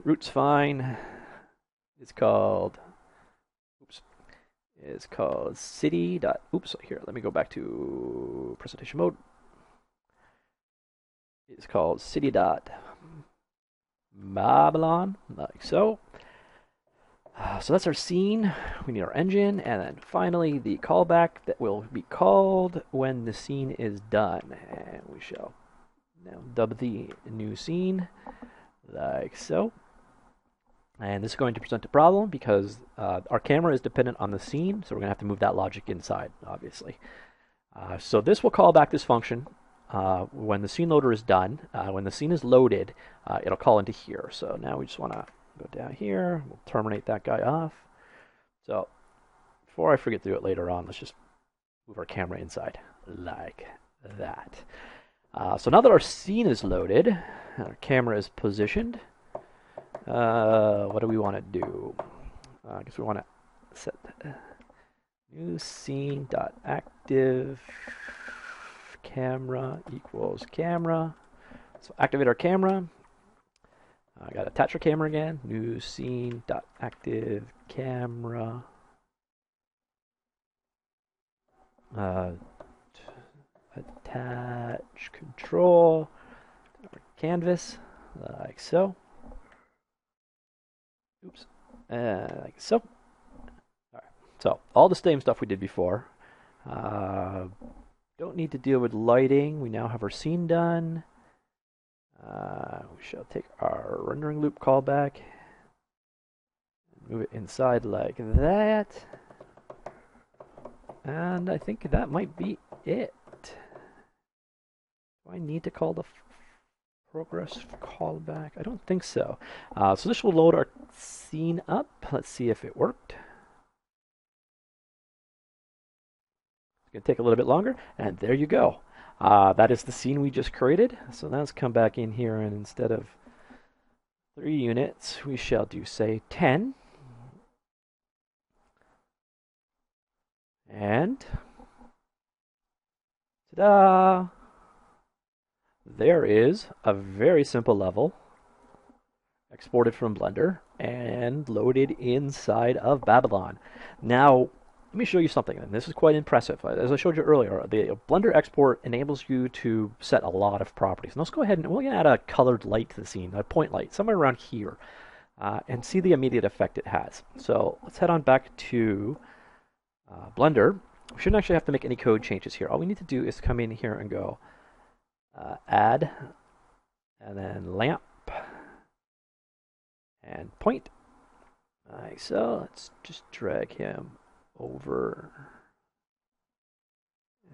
root's fine. It's called city. Oops, here, let me go back to presentation mode. It's called city.babylon, like so. So that's our scene. We need our engine, and then finally the callback that will be called when the scene is done. And we shall now dub the new scene, like so. And this is going to present a problem because our camera is dependent on the scene, so we're going to have to move that logic inside, obviously. So this will call back this function when the scene loader is done, when the scene is loaded, it'll call into here. So now we just want to go down here. We'll terminate that guy off. So before I forget to do it later on, let's just move our camera inside like that. So now that our scene is loaded, our camera is positioned, what do we want to do? I guess we want to set new scene.active camera equals camera. So activate our camera. I got to attach our camera again. New scene.active camera. Attach control canvas like so. Oops. Like so. All right. So all the same stuff we did before. Don't need to deal with lighting. We now have our scene done. We shall take our rendering loop callback, move it inside like that, and I think that might be it. Do I need to call the progress callback? I don't think so. So this will load our scene up. Let's see if it worked. It's going to take a little bit longer, and there you go. That is the scene we just created. So now let's come back in here, and instead of 3 units, we shall do, say, 10. And ta-da! There is a very simple level exported from Blender and loaded inside of Babylon. Now, let me show you something, and this is quite impressive. As I showed you earlier, the Blender export enables you to set a lot of properties. And let's go ahead and we're going to add a colored light to the scene, a point light, somewhere around here, and see the immediate effect it has. So let's head on back to Blender. We shouldn't actually have to make any code changes here. All we need to do is come in here and go add, and then lamp, and point. Like so. Let's just drag him over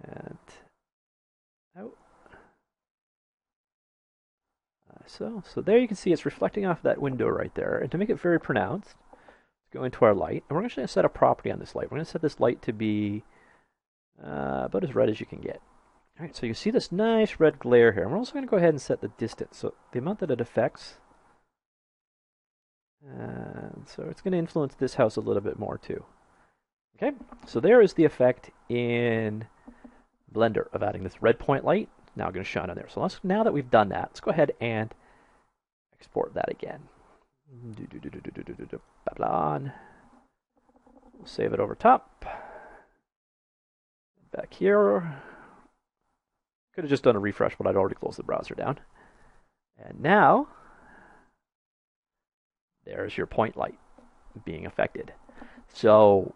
and out. So there you can see it's reflecting off that window right there. And to make it very pronounced, let's go into our light. And we're actually going to set a property on this light. We're going to set this light to be about as red as you can get. All right, so you see this nice red glare here. And we're also going to go ahead and set the distance, so the amount that it affects. And so it's going to influence this house a little bit more too. Okay, so there is the effect in Blender of adding this red point light. Now I'm going to shine on there. So now that we've done that, let's go ahead and export that again. Babylon. We'll save it over top. Back here. Could have just done a refresh, but I'd already closed the browser down. And now, there's your point light being affected. So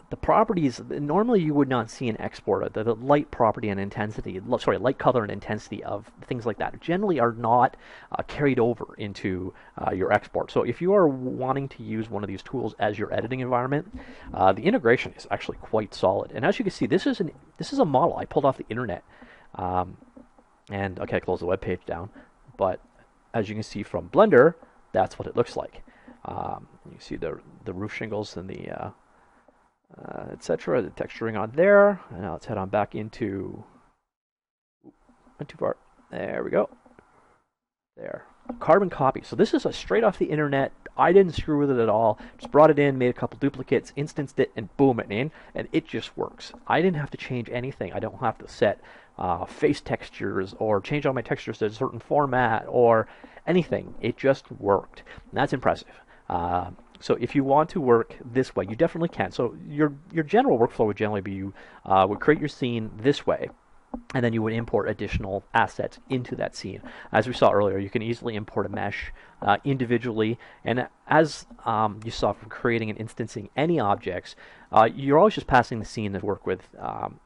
the properties, normally you would not see an export. The light property and intensity, light color and intensity of things like that generally are not carried over into your export. So if you are wanting to use one of these tools as your editing environment, the integration is actually quite solid. And as you can see, this is a model I pulled off the internet. And okay, I closed the web page down, but as you can see from Blender, that's what it looks like. You see the roof shingles and the etc. The texturing on there. And now let's head on back into. Went too far. There we go. There. Carbon copy. So this is a straight off the internet. I didn't screw with it at all. Just brought it in, made a couple duplicates, instanced it, and boom, it in, and it just works. I didn't have to change anything. I don't have to set face textures or change all my textures to a certain format or anything. It just worked. And that's impressive. So if you want to work this way, you definitely can. So your general workflow would generally be you would create your scene this way, and then you would import additional assets into that scene. As we saw earlier, you can easily import a mesh individually, and as you saw from creating and instancing any objects, you're always just passing the scene to work with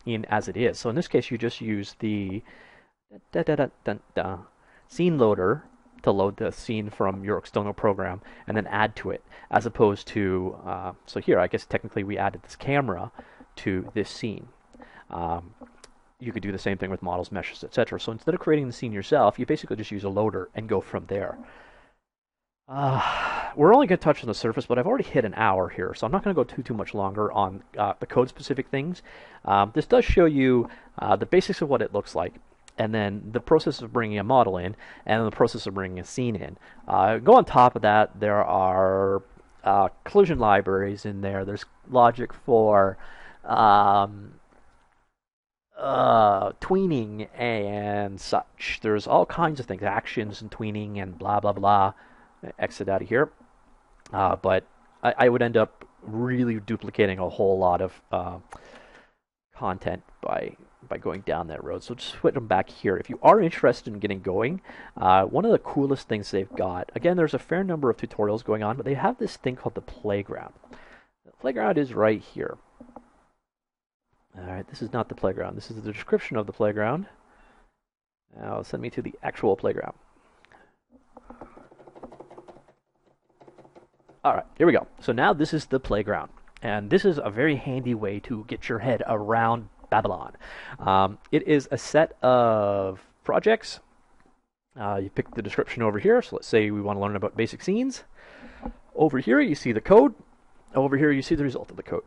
in as it is. So in this case, you just use the scene loader to load the scene from your external program and then add to it, as opposed to, so here, I guess technically we added this camera to this scene. you could do the same thing with models, meshes, etc. So instead of creating the scene yourself, you basically just use a loader and go from there. We're only going to touch on the surface, but I've already hit an hour here, so I'm not going to go too much longer on the code-specific things. This does show you the basics of what it looks like, and then the process of bringing a model in, and the process of bringing a scene in. Go on top of that, there are collision libraries in there. There's logic for tweening and such. There's all kinds of things, actions and tweening and blah, blah, blah. Exit out of here. But I would end up really duplicating a whole lot of content by going down that road. So just put them back here. If you are interested in getting going, one of the coolest things they've got, again, there's a fair number of tutorials going on, but they have this thing called the playground. The playground is right here. Alright, this is not the playground. This is the description of the playground. Now send me to the actual playground. Alright, here we go. So now this is the playground. And this is a very handy way to get your head around Babylon. It is a set of projects. You pick the description over here. So let's say we want to learn about basic scenes. Over here you see the code. Over here you see the result of the code.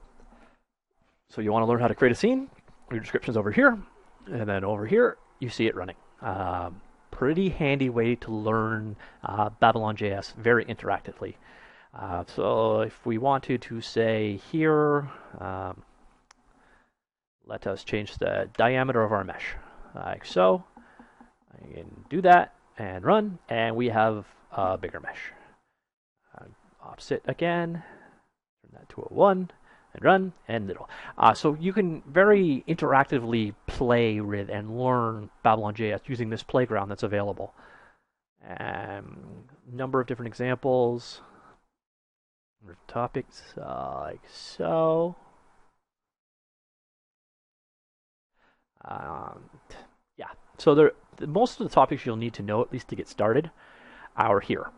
So you want to learn how to create a scene. Your description's over here. And then over here you see it running. Pretty handy way to learn BabylonJS very interactively. So if we wanted to say here, let us change the diameter of our mesh, like so. I can do that and run, and we have a bigger mesh. Offset again, turn that to a 1, and run, and middle. So you can very interactively play with and learn BabylonJS using this playground that's available. Number of different examples. Topics like so. Yeah, so most of the topics you'll need to know, at least to get started, are here.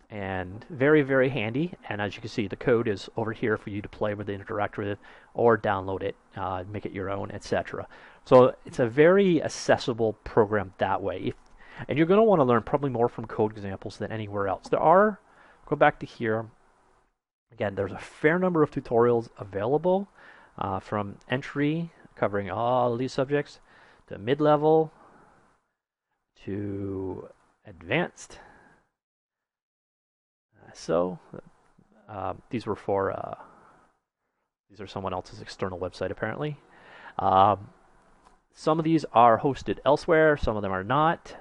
And very, very handy. And as you can see, the code is over here for you to play with, interact with, or download it, make it your own, etc. So it's a very accessible program that way. And you're going to want to learn probably more from code examples than anywhere else. Go back to here. Again, there's a fair number of tutorials available from entry, covering all these subjects, to mid-level, to advanced. These are someone else's external website, apparently. Some of these are hosted elsewhere, some of them are not,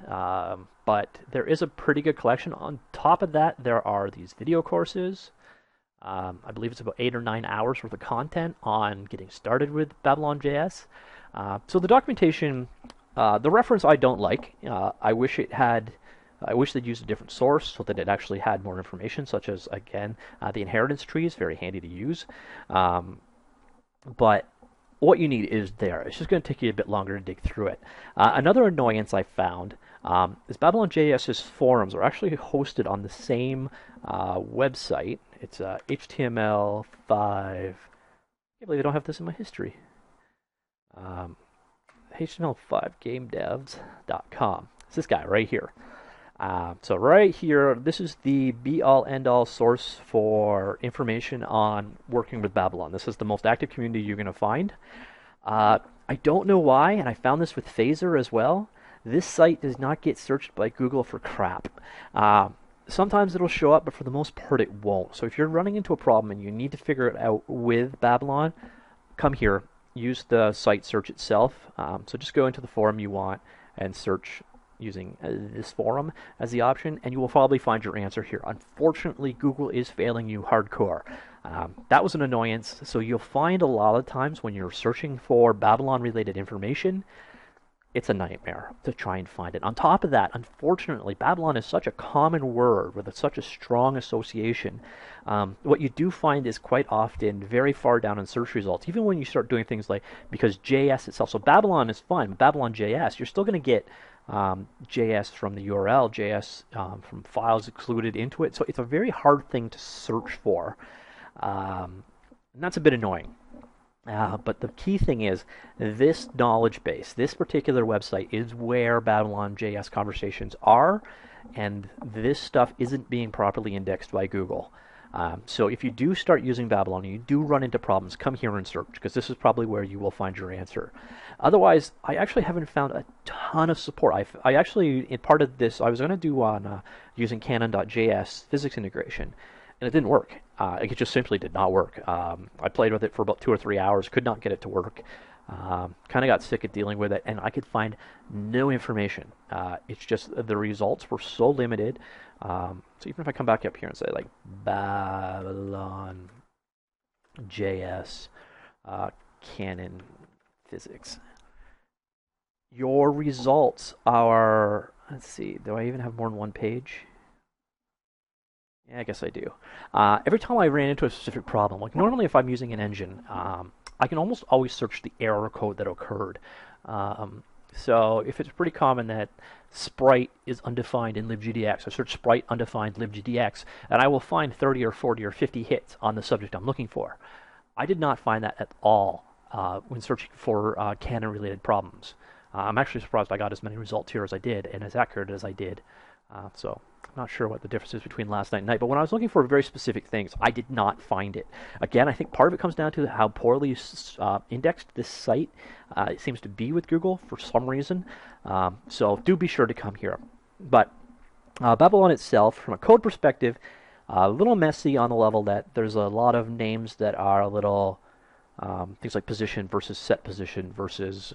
but there is a pretty good collection. On top of that, there are these video courses. I believe it's about 8 or 9 hours worth of content on getting started with BabylonJS. So the documentation, the reference I don't like. I wish they'd used a different source so that it actually had more information, such as, again, the inheritance tree is very handy to use. But what you need is there. It's just going to take you a bit longer to dig through it. Another annoyance I found is BabylonJS's forums are actually hosted on the same website. It's HTML5. I can't believe I don't have this in my history. HTML5GameDevs.com. It's this guy right here. So right here, this is the be-all, end-all source for information on working with Babylon. This is the most active community you're going to find. I don't know why, and I found this with Phaser as well. This site does not get searched by Google for crap. Sometimes it'll show up, but for the most part it won't. So if you're running into a problem and you need to figure it out with Babylon, come here. Use the site search itself. So just go into the forum you want and search using this forum as the option, and you will probably find your answer here. Unfortunately, Google is failing you hardcore. That was an annoyance. So you'll find a lot of times when you're searching for Babylon-related information, it's a nightmare to try and find it. On top of that, unfortunately, Babylon is such a common word with such a strong association. What you do find is quite often very far down in search results, even when you start doing things like, because JS itself, so Babylon is fine, but BabylonJS, you're still going to get JS from the URL, JS from files included into it. So it's a very hard thing to search for. And that's a bit annoying. But the key thing is this knowledge base, this particular website is where BabylonJS conversations are, and this stuff isn't being properly indexed by Google. So if you do start using Babylon and you do run into problems, come here and search, because this is probably where you will find your answer. Otherwise, I actually haven't found a ton of support. I actually, in part of this, I was going to do on using canon.js physics integration, and it didn't work. It just simply did not work. I played with it for about 2 or 3 hours, could not get it to work. Kind of got sick of dealing with it, and I could find no information. It's just the results were so limited. So even if I come back up here and say like BabylonJS canon physics, your results are, let's see, do I even have more than one page? Yeah, I guess I do. Every time I ran into a specific problem, like normally if I'm using an engine, I can almost always search the error code that occurred. So if it's pretty common that sprite is undefined in libgdx, I search sprite undefined libgdx, and I will find 30 or 40 or 50 hits on the subject I'm looking for. I did not find that at all when searching for canon-related problems. I'm actually surprised I got as many results here as I did, and as accurate as I did. So I'm not sure what the difference is between last night and night, but when I was looking for very specific things, I did not find it. Again, I think part of it comes down to how poorly indexed this site it seems to be with Google for some reason. So do be sure to come here. But Babylon itself, from a code perspective, a little messy on the level that there's a lot of names that are a little things like position versus set position versus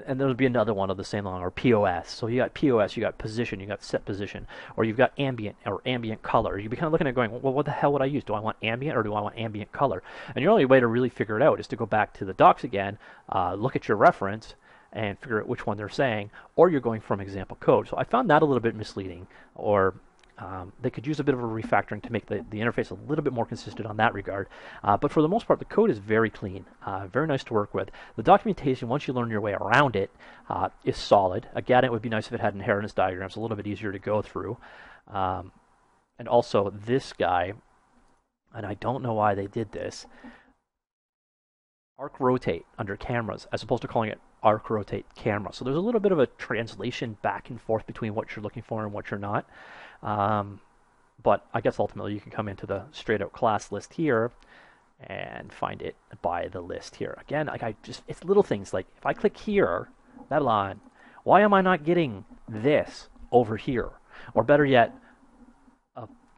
and there would be another one of the same line, or POS. So you got POS, you got position, you got set position, or you've got ambient or ambient color. You'd be kind of looking at going, well, what the hell would I use? Do I want ambient or do I want ambient color? And your only way to really figure it out is to go back to the docs again, look at your reference, and figure out which one they're saying, or you're going from example code. So I found that a little bit misleading, or they could use a bit of a refactoring to make the interface a little bit more consistent on that regard. But for the most part, the code is very clean, very nice to work with. The documentation, once you learn your way around it, is solid. Again, it would be nice if it had inheritance diagrams, a little bit easier to go through. And also this guy, and I don't know why they did this, arc rotate under cameras, as opposed to calling it arc rotate camera. So there's a little bit of a translation back and forth between what you're looking for and what you're not. But I guess ultimately you can come into the straight out class list here and find it by the list here. Again, like it's little things like if I click here, Babylon, why am I not getting this over here? Or better yet,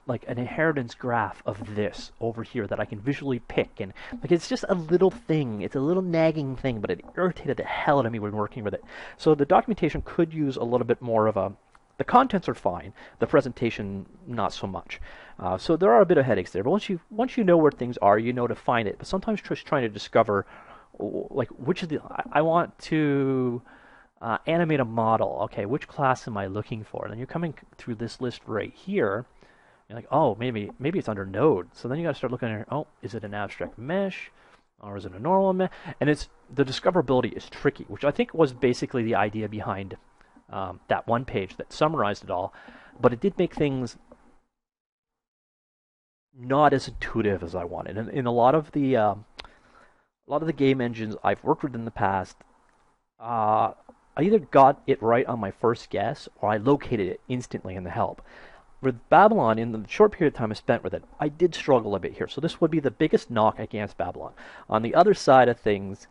like an inheritance graph of this over here that I can visually pick, and like it's just a little thing. It's a little nagging thing, but it irritated the hell out of me when working with it. So the documentation could use a little bit more of a. The contents are fine. The presentation not so much. So there are a bit of headaches there. But once you know where things are, you know to find it. But sometimes just trying to discover, like which of the I want to animate a model. Okay, which class am I looking for? And then you're coming through this list right here. You're like, oh, maybe it's under node. So then you got to start looking at, oh, is it an abstract mesh, or is it a normal mesh? And the discoverability is tricky, which I think was basically the idea behind that one page that summarized it all. But it did make things not as intuitive as I wanted. And in a lot of the game engines I've worked with in the past, I either got it right on my first guess, or I located it instantly in the help. With Babylon, in the short period of time I spent with it, I did struggle a bit here. So this would be the biggest knock against Babylon. On the other side of things,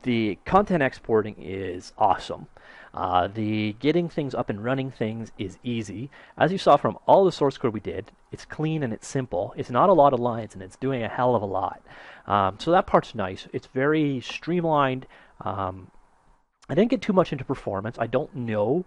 the content exporting is awesome. The getting things up and running things is easy. As you saw from all the source code we did, it's clean and it's simple. It's not a lot of lines, and it's doing a hell of a lot. So that part's nice. It's very streamlined. I didn't get too much into performance. I don't know.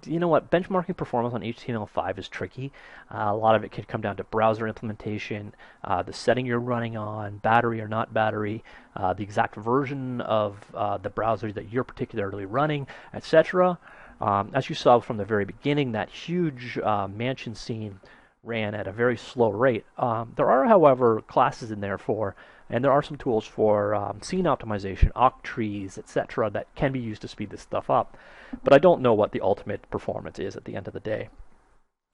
You know what? Benchmarking performance on HTML5 is tricky. A lot of it could come down to browser implementation, the setting you're running on, battery or not battery, the exact version of the browser that you're particularly running, etc. As you saw from the very beginning, that huge mansion scene ran at a very slow rate. There are, however, classes in there and there are some tools for scene optimization, octrees, etc. that can be used to speed this stuff up. But I don't know what the ultimate performance is at the end of the day.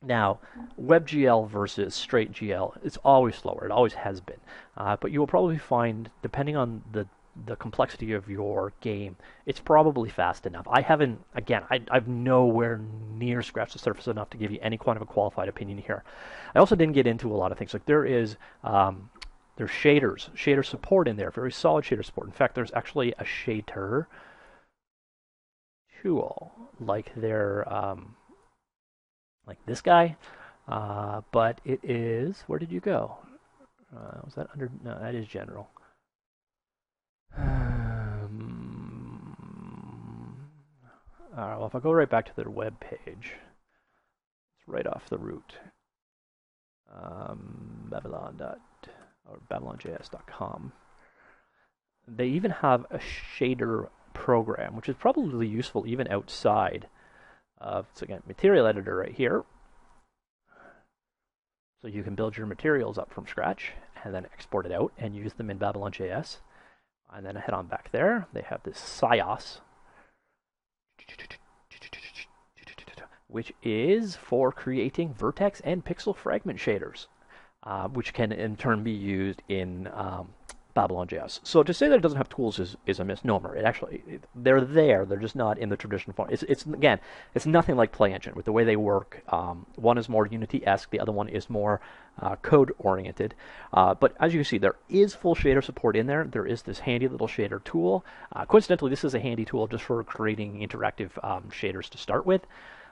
Now, WebGL versus straight GL, it's always slower. It always has been. But you will probably find, depending on the complexity of your game, it's probably fast enough. I haven't, again, I've nowhere near scratched the surface enough to give you any kind of a qualified opinion here. I also didn't get into a lot of things. Like there's shader support in there, very solid shader support. In fact, there's actually a shader tool, like like this guy, but it is, where did you go? Was that under, no, that is general. All right, well, if I go right back to their web page, it's right off the root. BabylonJS.com. They even have a shader program, which is probably useful even outside of, so again, material editor right here. So you can build your materials up from scratch and then export it out and use them in BabylonJS. And then head on back there. They have this SIOS, which is for creating vertex and pixel fragment shaders, which can in turn be used in BabylonJS. So to say that it doesn't have tools is a misnomer. They're there. They're just not in the traditional form. It's again, it's nothing like PlayEngine with the way they work. One is more Unity-esque. The other one is more code-oriented. But as you can see, there is full shader support in there. There is this handy little shader tool. Coincidentally, this is a handy tool just for creating interactive shaders to start with.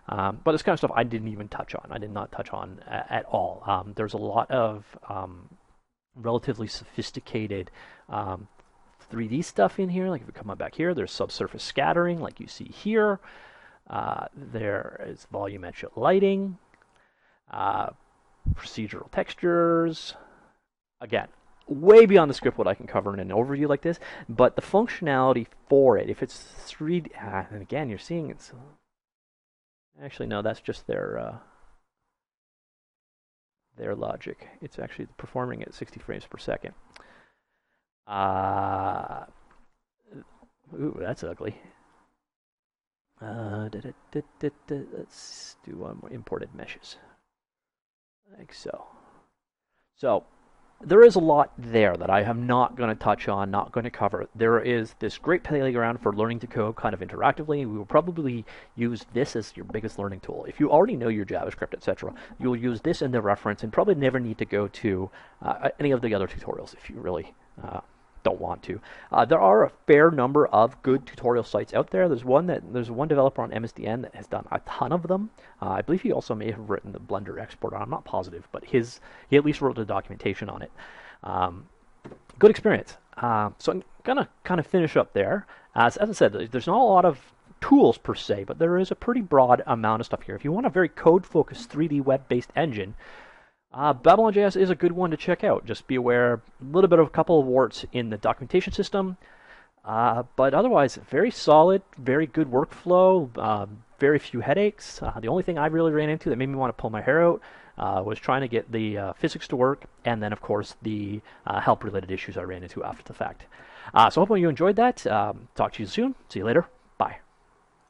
But this kind of stuff I didn't even touch on. I did not touch on at all. There's a lot of relatively sophisticated 3D stuff in here. Like if we come on back here, there's subsurface scattering, like you see here. There is volumetric lighting, procedural textures. Again, way beyond the script what I can cover in an overview like this, but the functionality for it, if it's 3D, and again, you're seeing it's, actually no, that's just their logic. It's actually performing at 60 frames per second. Ooh, that's ugly. Let's do one more imported meshes. Like so. So there is a lot there that I am not going to touch on, not going to cover. There is this great playground for learning to code kind of interactively. We will probably use this as your biggest learning tool. If you already know your JavaScript, etc., you'll use this in the reference and probably never need to go to any of the other tutorials if you really don't want to. There are a fair number of good tutorial sites out there. There's one developer on MSDN that has done a ton of them. I believe he also may have written the Blender exporter. I'm not positive, but he at least wrote the documentation on it. Good experience. So I'm gonna kind of finish up there. As I said, there's not a lot of tools per se, but there is a pretty broad amount of stuff here. If you want a very code-focused 3D web-based engine, BabylonJS is a good one to check out. Just be aware, a little bit of a couple of warts in the documentation system, but otherwise very solid, very good workflow, very few headaches. The only thing I really ran into that made me want to pull my hair out was trying to get the physics to work, and then of course the help-related issues I ran into after the fact. So hopefully you enjoyed that. Talk to you soon. See you later.